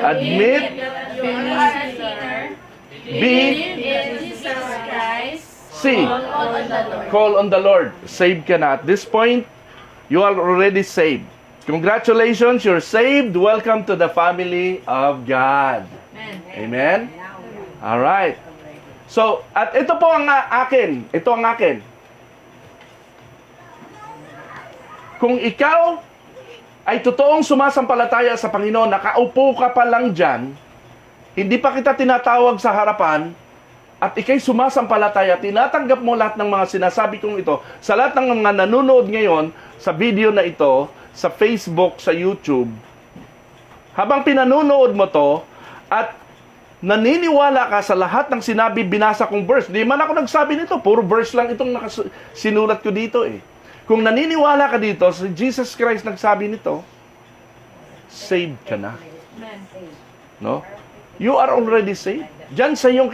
Admit, You are a sinner. be, In Jesus Christ. see. On the Lord. Call on the Lord. Saved ka na. At this point, you are already saved. Congratulations, you're saved. Welcome to the family of God. Amen? Alright. So, at ito po ang akin. Ito ang akin. Kung ikaw ay totoong sumasampalataya sa Panginoon, nakaupo ka pa lang dyan, hindi pa kita tinatawag sa harapan, at ikay sumasampalataya, tinatanggap mo lahat ng mga sinasabi kong ito, sa lahat ng mga nanonood ngayon sa video na ito, sa Facebook, sa YouTube, habang pinanonood mo to, at naniniwala ka sa lahat ng sinabi, binasa kong verse. Di man ako nagsabi nito, puro verse lang itong sinulat ko dito eh. Kung naniniwala ka dito, si Jesus Christ nagsabi nito, saved ka na. No? You are already saved. Diyan sa iyong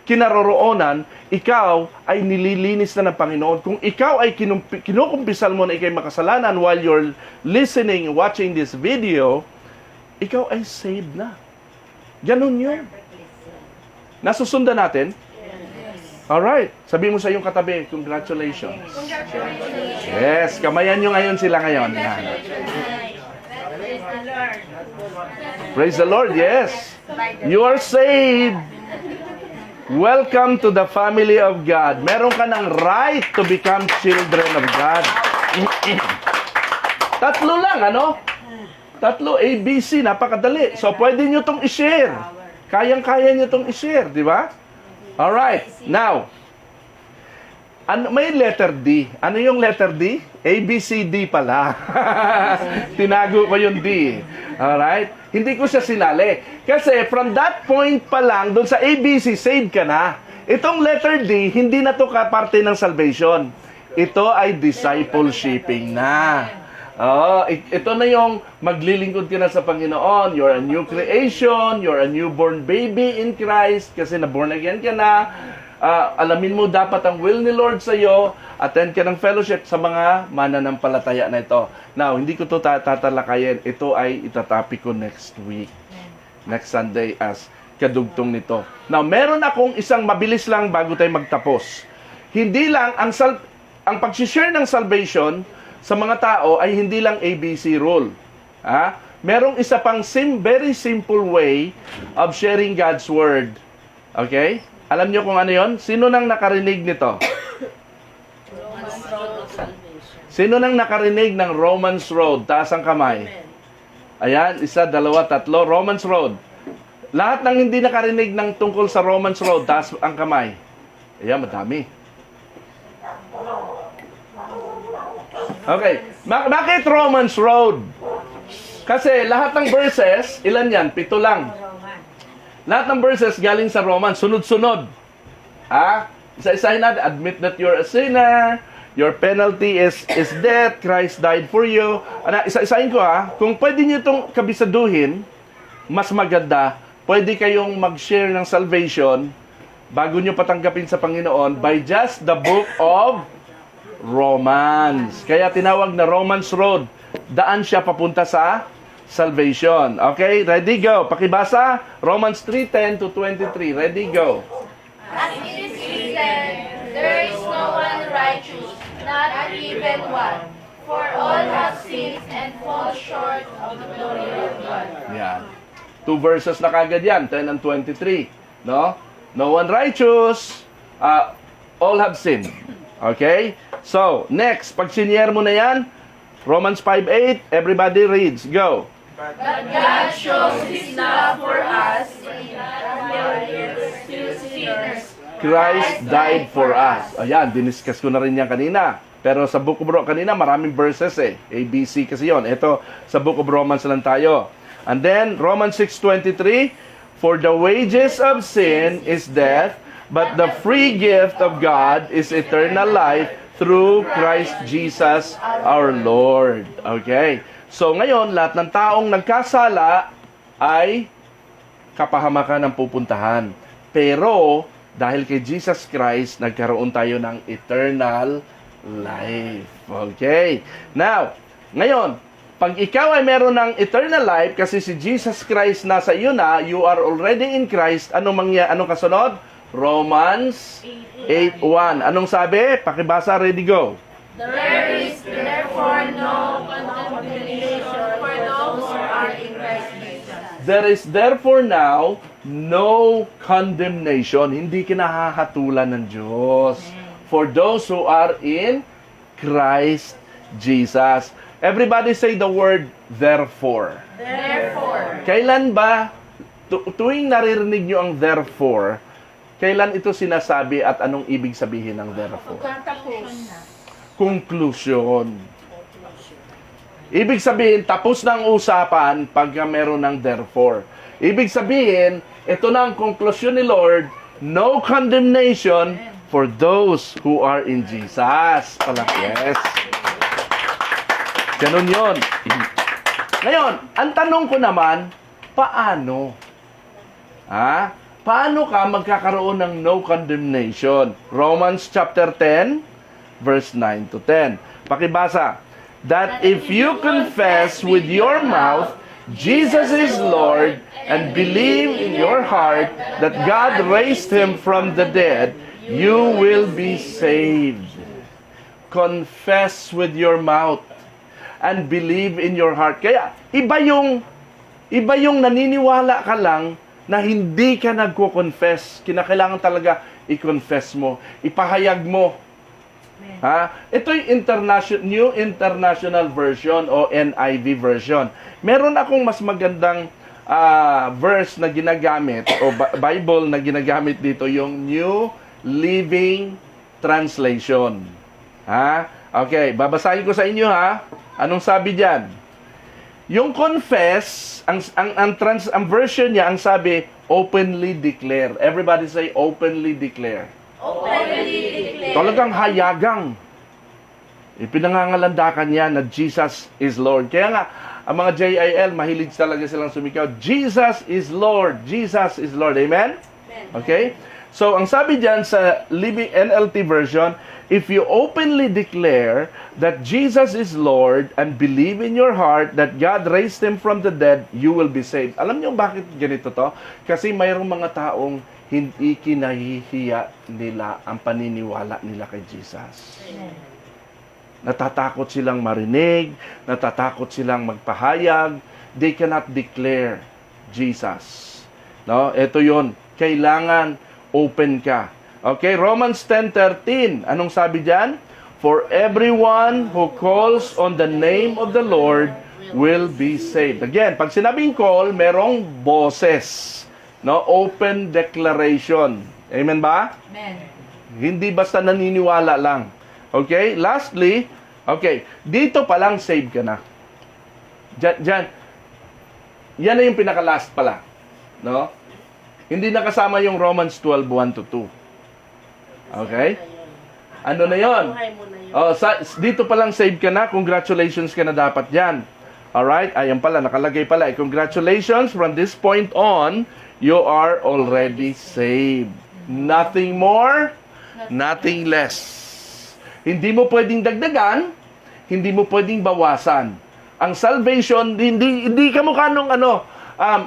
kinaroroonan, ikaw ay nililinis na ng Panginoon. Kung ikaw ay kinukumpisal mo na ikay makasalanan while you're listening, watching this video, ikaw ay saved na. Ganun yun. Nasusundan natin? Alright. Sabi mo sa iyong katabi, congratulations. Yes, kamayan nyo ngayon sila ngayon. Yan. Praise the Lord, yes. You are saved. Welcome to the family of God. Meron ka ng right to become children of God. Tatlo lang, ano? Tatlo, ABC, napakadali. So, pwede nyo itong i-share. Kayang-kaya nyo itong i-share, di ba? Alright, now, may letter D. Ano yung letter D? A, B, C, D pala. Tinago ko yung D. Alright? Hindi ko siya sinali. Kasi from that point pa lang, doon sa A, B, C, saved ka na. Itong letter D, hindi na to parte ng salvation. Ito ay discipleshiping na. Ito na yung maglilingkod ka na sa Panginoon. You're a new creation, you're a newborn baby in Christ kasi na-born again ka na. Alamin mo dapat ang will ni Lord sa iyo. Attend ka ng fellowship sa mga mananampalataya na ito. Now, hindi ko ito tatalakayin. Ito ay itatopic ko next week. Next Sunday as kadugtong nito. Now, meron akong isang mabilis lang bago tayo magtapos. Hindi lang, ang pag-share ng salvation sa mga tao ay hindi lang ABC rule. Merong isa pang very simple way of sharing God's Word. Okay? Alam niyo kung ano yon? Sino nang nakarinig nito? Romans Road of Salvation. Sino nang nakarinig ng Romans Road? Taas ang kamay. Ayan, 1, 2, 3. Romans Road. Lahat ng hindi nakarinig ng tungkol sa Romans Road, taas ang kamay. Ayan, madami. Okay. Bakit Romans Road? Kasi lahat ng verses, ilan yan? 7 lang. Lahat ng verses galing sa Romans, sunod-sunod. Isa-isahin natin. Admit that you're a sinner. Your penalty is death. Christ died for you. Isa-isahin ko kung pwede nyo itong kabisaduhin, mas maganda, pwede kayong mag-share ng salvation bago nyo patanggapin sa Panginoon by just the book of Romans. Kaya tinawag na Romans Road. Daan siya papunta sa salvation. Okay? Ready, go. Pakibasa. Romans 3:10 to 23. Ready, go. As it is written, there is no one righteous, not even one. For all have sinned and fall short of the glory of God. Yan. 2 verses na kagad yan. 10 and 23. No? No one righteous. All have sinned. Okay? So, next. Pag sinier mo na yan, Romans 5:8. Everybody reads. Go. But God shows His love for us in that we were still sinners. Christ died for us. Ayan, diniscuss ko na rin yan kanina. Pero sa Book of Romans, kanina maraming verses ABC kasi yon. Ito, sa Book of Romans lang tayo. And then, Romans 6:23, for the wages of sin is death, but the free gift of God is eternal life through Christ Jesus our Lord. Okay. So, ngayon, lahat ng taong nagkasala ay kapahamakan ang pupuntahan. Pero, dahil kay Jesus Christ, nagkaroon tayo ng eternal life. Okay. Now, ngayon, pag ikaw ay meron ng eternal life, kasi si Jesus Christ nasa iyo na, you are already in Christ, anong kasunod? Romans 8:1. Anong sabi? Pakibasa, ready, go. There is therefore no condemnation for those who are in Christ Jesus. There is therefore now no condemnation. Hindi kinahahatulan ng Diyos. For those who are in Christ Jesus. Everybody say the word therefore. Therefore, Kailan ba, tuwing naririnig nyo ang therefore, kailan ito sinasabi at anong ibig sabihin ng therefore? Conclusion. Ibig sabihin, tapos na ang usapan pagka meron ng therefore. Ibig sabihin, ito na ang conclusion ni Lord, no condemnation for those who are in Jesus. Palakes. Ganun yun. Ngayon, ang tanong ko naman, paano? Paano ka magkakaroon ng no condemnation? Romans chapter 10, verse 9 to 10. Pakibasa. That if you confess with your mouth Jesus is Lord and believe in your heart that God raised Him from the dead, you will be saved. Confess with your mouth and believe in your heart. Kaya, iba yung naniniwala ka lang na hindi ka nagko-confess. Kinakailangan talaga i-confess mo, ipahayag mo. Ito yung New International Version o NIV version. Meron akong mas magandang verse na ginagamit o Bible na ginagamit dito, yung New Living Translation. Okay, babasahin ko sa inyo Anong sabi diyan? Yung confess, ang version niya, ang sabi, openly declare. Everybody say, openly declare. openly declare. Talagang hayagang. Ipinangangalandakan niya na Jesus is Lord. Kaya nga, ang mga JIL, mahilig talaga silang sumigaw, Jesus is Lord. Jesus is Lord. Amen? Okay? So, ang sabi diyan sa Living NLT version, if you openly declare that Jesus is Lord and believe in your heart that God raised Him from the dead, you will be saved. Alam niyo bakit ganito to? Kasi mayroong mga taong hindi kinahihiya nila ang paniniwala nila kay Jesus. Natatakot silang marinig, natatakot silang magpahayag. They cannot declare Jesus. No? Ito yon. Kailangan open ka. Okay, Romans 10:13. Anong sabi diyan? For everyone who calls on the name of the Lord will be saved. Again, pag sinabing call, merong boses. No, open declaration. Amen ba? Amen. Hindi basta naniniwala lang. Okay? Lastly, okay, dito pa lang save ka na. Diyan. Yan na yung pinaka-last pala. No? Hindi nakasama yung Romans 12:1-2. Okay? Ano na yon? Buhay mo na yun. Oh, dito pa lang save ka na. Congratulations ka na dapat diyan. Alright? Ayan pala, nakalagay pala. Congratulations, from this point on, you are already saved. Nothing more, nothing less. Hindi mo pwedeng dagdagan, hindi mo pwedeng bawasan. Ang salvation, hindi ka mukha nung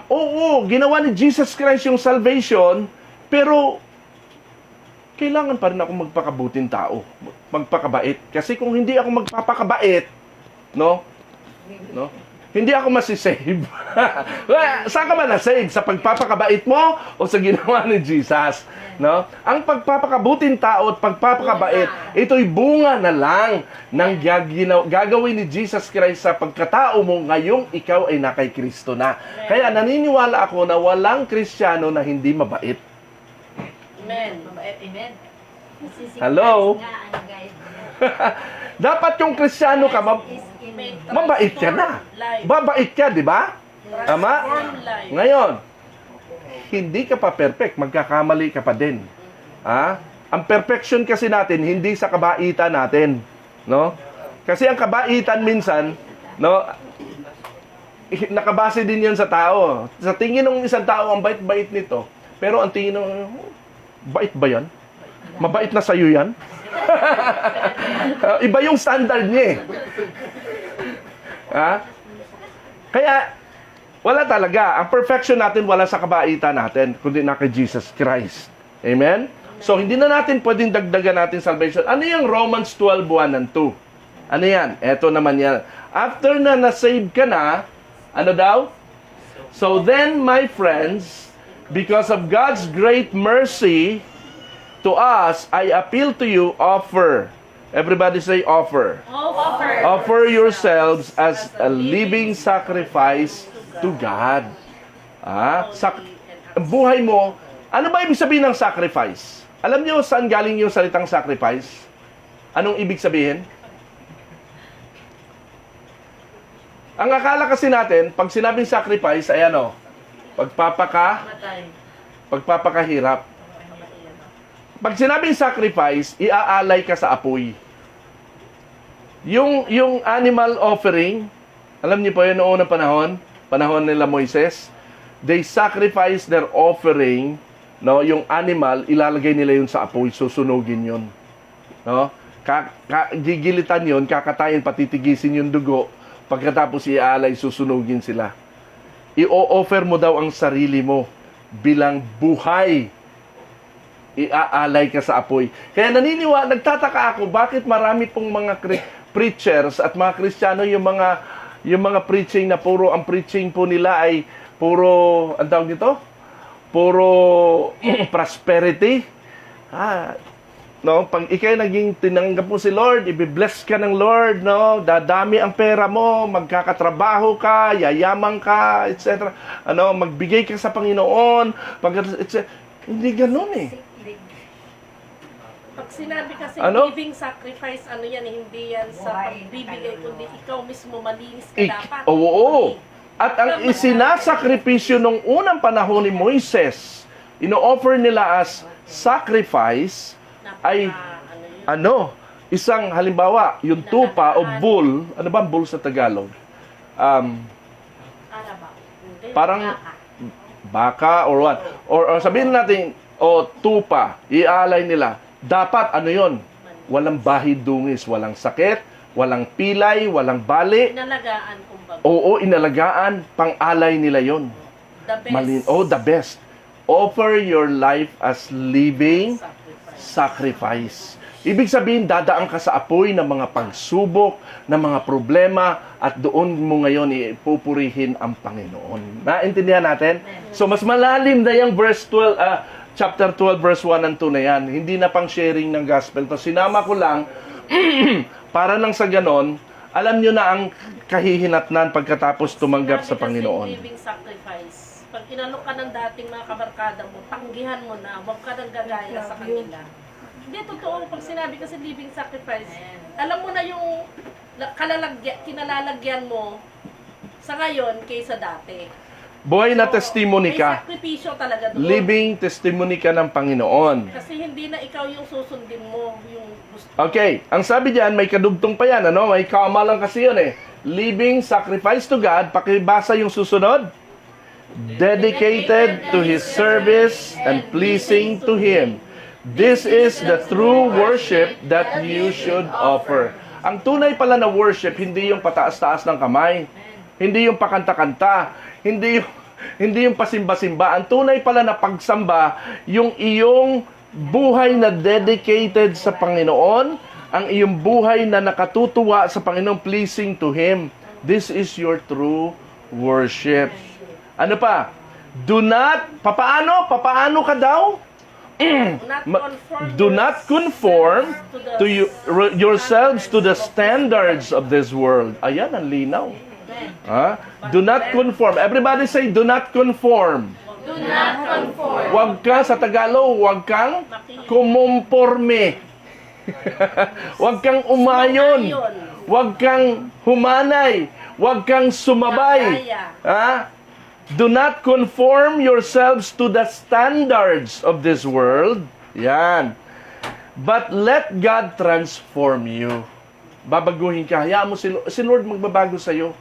oo, ginawa ni Jesus Christ yung salvation, pero kailangan pa rin ako magpakabuting tao, magpakabait. Kasi kung hindi ako magpapakabait, no? Hindi ako masisave. Saan ka ba na-save? Sa pagpapakabait mo o sa ginawa ni Jesus? No? Ang pagpapakabuting tao at pagpapakabait, ito'y bunga na lang ng gagawin ni Jesus Christ sa pagkatao mo ngayong ikaw ay nakay Kristo na. Kaya naniniwala ako na walang Kristiyano na hindi mabait. Amen. Amen. Hello? Dapat yung Kristiyano ka, mabait ka na. Babait ka, di ba? Tama? Ngayon, hindi ka pa perfect, magkakamali ka pa din. Ang perfection kasi natin, hindi sa kabaitan natin. No? Kasi ang kabaitan minsan, no, nakabase din yan sa tao. Sa tingin ng isang tao, ang bait-bait nito. Pero ang tingin ng, bait ba yan? Mabait na sa'yo yan? Iba yung standard niya Kaya, wala talaga. Ang perfection natin wala sa kabaitan natin, kundi na kay Jesus Christ. Amen? So, hindi na natin pwedeng dagdagan natin salvation. Ano yung Romans 12:1-2? Ano yan? Eto naman yan. After na na-save ka na, ano daw? So then, my friends, because of God's great mercy to us, I appeal to you, offer. Everybody say offer. Offer. Offer yourselves as a living sacrifice to God. Buhay mo, ano ba ibig sabihin ng sacrifice? Alam niyo saan galing yung salitang sacrifice? Anong ibig sabihin? Ang akala kasi natin, pag sinabing sacrifice, ay pagpapakahirap. Pag sinabing sacrifice, iaalay ka sa apoy. Yung animal offering, alam niyo po yun noong unang panahon nila Moises, they sacrifice their offering, no, yung animal, ilalagay nila yun sa apoy, susunugin yun. No? Gigilitan yun, kakatayin, patitigisin yung dugo, pagkatapos iaalay, susunugin sila. I-offer mo daw ang sarili mo bilang buhay. Iaalay ka sa apoy. Kaya nagtataka ako, bakit marami pong mga preachers at mga Kristiyano yung mga preaching na ang preaching po nila ay puro, ang tawag nito? Puro prosperity. No, pag ikay naging tinanggap mo si Lord, i-bless ka ng Lord, no? Dadami ang pera mo, magkakatrabaho ka, yayaman ka, etc. Magbigay ka sa Panginoon, etc. Hindi ganoon Pag sinabi kasi living sacrifice, hindi yan sa pagbibigay, kundi ikaw mismo malinis ka dapat. Oo. At ang isinasakripisyo nung unang panahon ni Moises, ino-offer nila as sacrifice, ay isang halimbawa, yung tupa o bull, ano ba ang bull sa Tagalog? Araba. Hindi, Parang baka. baka or what? Or sabihin natin, o tupa, iaalay nila. Dapat ano yon? Walang bahid dungis, walang sakit, walang pilay, walang bali. Inalagaan kumbaga. Oo, inalagaan, pang-alay nila yon. The best. The best. Offer your life as living sacrifice. Ibig sabihin, dadaan ka sa apoy ng mga pagsubok, ng mga problema, at doon mo ngayon ipupurihin ang Panginoon. Naintindihan natin? So, mas malalim na yung chapter 12, verse 1 and 2 na yan. Hindi na pang sharing ng gospel. To sinama ko lang, para lang sa ganon, alam nyo na ang kahihinatnan pagkatapos tumanggap sa Sinabi kasi Panginoon. living sacrifice. Pag inalok ka ng dating mga kabarkada mo, tanggihan mo na, huwag ka nang gagaya sa kanila. Hindi, totoo. Pag sinabi kasi living sacrifice, alam mo na yung kinalalagyan mo sa ngayon kaysa dati. Buhay na testimony May ka. sakripisyo talaga doon. Living testimony ka ng Panginoon. Kasi hindi na ikaw yung susundin mo, yung gusto. Okay, ang sabi diyan, may kadugtong pa yan, ano? May kama lang kasi yun eh. Living sacrifice to God, pakibasa yung susunod. Dedicated to His service and pleasing to Him. This is the true worship that you should offer. Ang tunay pala na worship, hindi yung pataas-taas ng kamay. Hindi yung pakanta-kanta. Hindi yung pasimba-simba. Ang tunay pala na pagsamba, yung iyong buhay na dedicated sa Panginoon, ang iyong buhay na nakatutuwa sa Panginoon, pleasing to Him. This is your true worship. Ano pa? Papaano ka daw? Do not conform to yourselves to the standards of this world. Ayan, ang linaw. Do not conform. Everybody say, do not conform. Do not conform. Huwag ka, sa Tagalog, huwag kang kumomporme. Huwag kang umayon. Huwag kang humanay. Huwag kang sumabay. Do not conform yourselves to the standards of this world. Yan. But let God transform you. Babaguhin ka. Hayaan mo si Lord magbabago sa'yo.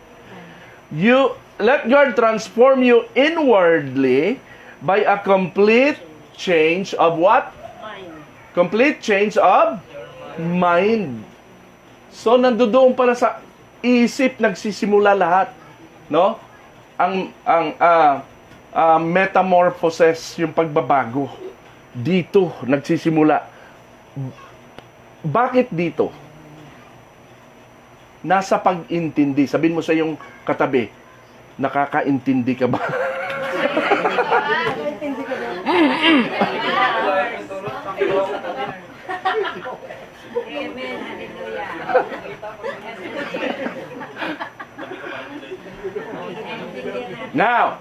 Let God transform you inwardly by a complete change of what? Mind. Complete change of mind. So, nandoon pala sa isip nagsisimula lahat. No? Ang metamorphosis, yung pagbabago. Dito, nagsisimula. Bakit dito? Nasa pag-intindi. Sabihin mo sa yung katabi, nakakaintindi ka ba? Amen. Hallelujah. Now,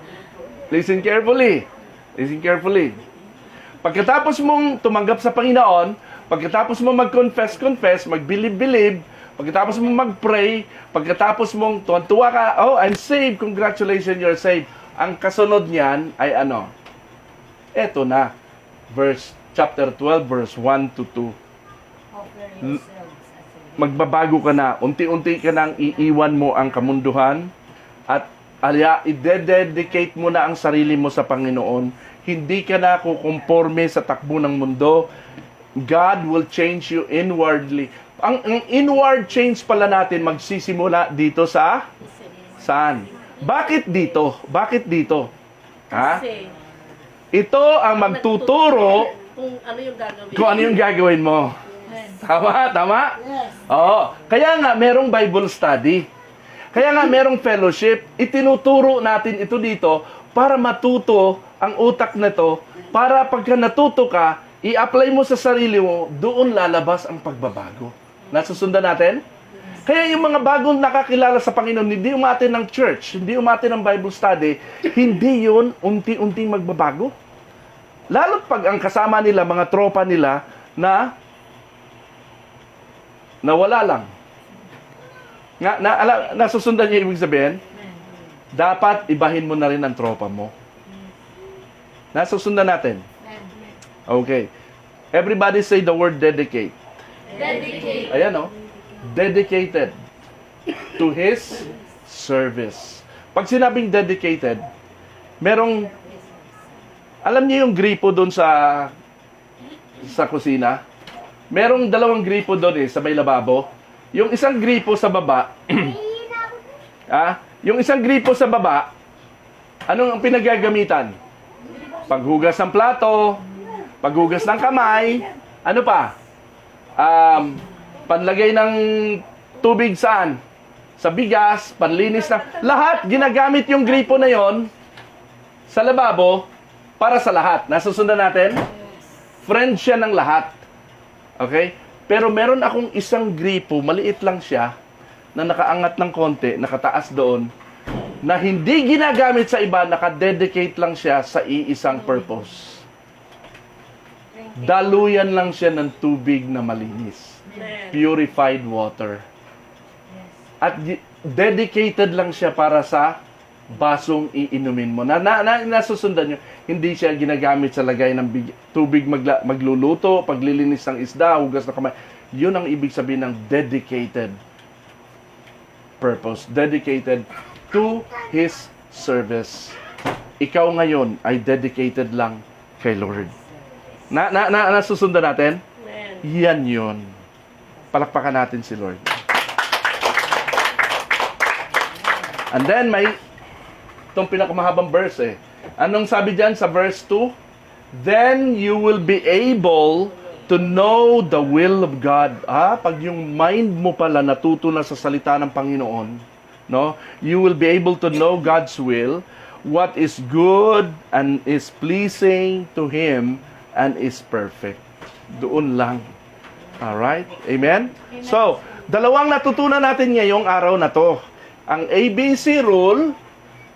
listen carefully. Listen carefully. Pagkatapos mong tumanggap sa Panginoon, pagkatapos mong mag-confess, mag-believe, pagkatapos mong mag-pray, pagkatapos mong tuwa ka, oh, I'm saved, congratulations, you're saved. Ang kasunod niyan ay ano? Eto na. Chapter 12, verse 1 to 2. Magbabago ka na. Unti-unti ka nang iiwan mo ang kamunduhan at i-dedicate mo na ang sarili mo sa Panginoon. Hindi ka na kukonforme sa takbo ng mundo. God will change you inwardly. Ang inward change pala natin magsisimula dito sa saan? Bakit dito? Bakit dito? Ha? Kasi, Ito ang magtuturo kung ano yung gagawin. mo. Tama? Oo. Kaya nga, merong Bible study. Kaya nga, merong fellowship. Itinuturo natin ito dito para matuto ang utak na to, para pagka natuto ka, i-apply mo sa sarili mo, doon lalabas ang pagbabago. Nasusundan natin? Kaya yung mga bagong nakakilala sa Panginoon, hindi umatin ng church, hindi umatin ng Bible study, hindi yun unti-unting magbabago. Lalo't pag ang kasama nila, mga tropa nila, na wala lang. Nasusundan niyo ibig sabihin? Dapat ibahin mo na rin ang tropa mo. Nasusundan natin? Okay. Everybody say the word dedicate. Dedicated. Ayan o. Dedicated to His service. Pag sinabing dedicated, merong, alam niyo yung gripo doon sa kusina? Merong dalawang gripo doon sa may lababo. Yung isang gripo sa baba, yung isang gripo sa baba, anong ang pinagagamitan? Paghugas ng plato, paghugas ng kamay, ano pa? Panlagay ng tubig saan? Sa bigas, panlinis ng... Lahat, ginagamit yung gripo na yon sa lababo para sa lahat. Nasusundan natin? Friend siya ng lahat. Okay? Pero meron akong isang gripo, maliit lang siya, na nakaangat ng konti, nakataas doon, na hindi ginagamit sa iba, nakadedicate lang siya sa iisang purpose. Daluyan lang siya ng tubig na malinis. Purified water. At dedicated lang siya para sa basong iinumin mo. Nasusundan nyo, hindi siya ginagamit sa lagay ng tubig magluluto, paglilinis ng isda, hugas ng kamay. Yun ang ibig sabihin ng dedicated purpose. Dedicated to His service. Ikaw ngayon ay dedicated lang kay Lord. Nasusundan natin? Yan yun. Palakpakan natin si Lord. And then may itong pinakamahabang verse Anong sabi diyan sa verse 2? Then you will be able to know the will of God. Pag yung mind mo pala natuto na sa salita ng Panginoon, no? You will be able to know God's will, what is good and is pleasing to Him and is perfect. Doon lang. Alright? Amen? So, dalawang natutunan natin ngayong araw na to. Ang ABC rule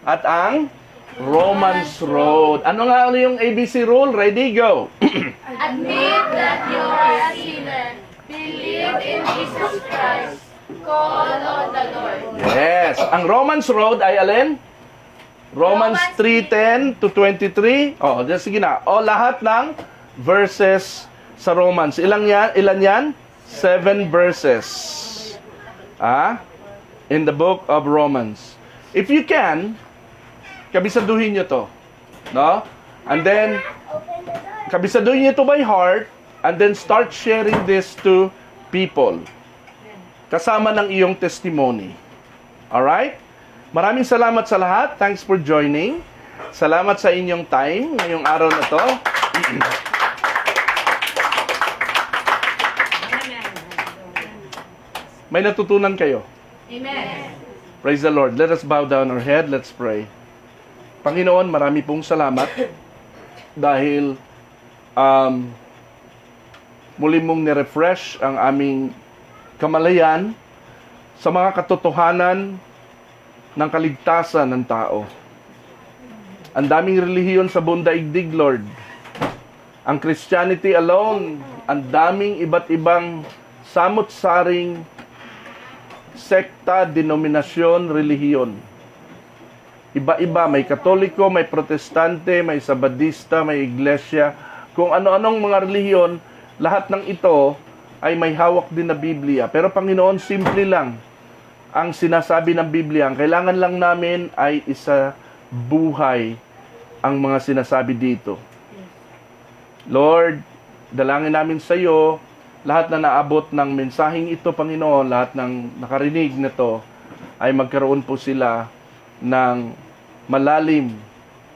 at ang Romans road. Ano yung ABC rule? Ready? Go! Admit that you are a sinner. Believe in Jesus Christ. Call on the Lord. Yes. Ang Romans road ay alin? Romans 3:10 to 23. Sige na. Lahat ng verses sa Romans. Ilan yan? 7 verses. In the book of Romans. If you can, kabisaduhin nyo to. No? And then, kabisaduhin nyo to by heart, and then start sharing this to people. Kasama ng iyong testimony. Alright? Maraming salamat sa lahat. Thanks for joining. Salamat sa inyong time ngayong araw na to. May natutunan kayo. Amen. Praise the Lord. Let us bow down our head. Let's pray. Panginoon, marami pong salamat dahil muli mong nirefresh ang aming kamalayan sa mga katotohanan ng kaligtasan ng tao. Ang daming relihiyon sa buong daigdig, Lord. Ang Christianity alone, ang daming iba't ibang samot-saring sekta, denominasyon, relihiyon. Iba-iba, may Katoliko, may Protestante, may Sabadista, may Iglesia. Kung ano-anong mga relihiyon, lahat ng ito ay may hawak din na Biblia. Pero Panginoon, simple lang ang sinasabi ng Biblia. Ang kailangan lang namin ay isa buhay ang mga sinasabi dito. Lord, dalangin namin sa iyo, lahat na naabot ng mensaheng ito, Panginoon, lahat ng nakarinig na to, ay magkaroon po sila ng malalim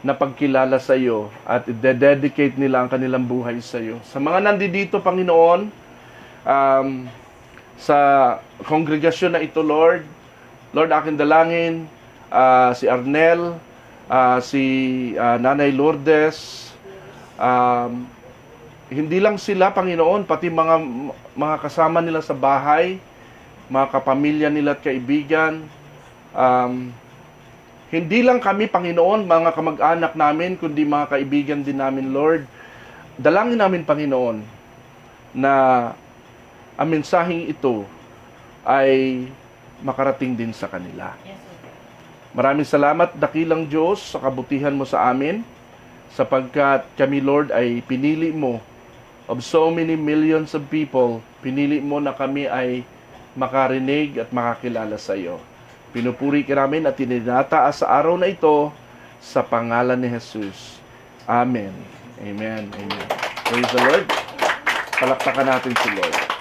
na pagkilala sa iyo at i-dedicate nila ang kanilang buhay sa iyo. Sa mga nandito, Panginoon, sa kongregasyon na ito, Lord, aking dalangin, si Arnel, si Nanay Lourdes, hindi lang sila, Panginoon, pati mga kasama nila sa bahay, mga kapamilya nila at kaibigan. Hindi lang kami, Panginoon, mga kamag-anak namin, kundi mga kaibigan din namin, Lord. Dalangin namin, Panginoon, na ang mensaheng ito ay makarating din sa kanila. Maraming salamat, dakilang Diyos, sa kabutihan mo sa amin, sapagkat kami, Lord, ay pinili mo of so many millions of people, pinili mo na kami ay makarinig at makakilala sa iyo. Pinupuri ka namin at tinataas sa araw na ito sa pangalan ni Jesus. Amen. Amen. Amen. Praise the Lord. Palakpakan natin si Lord.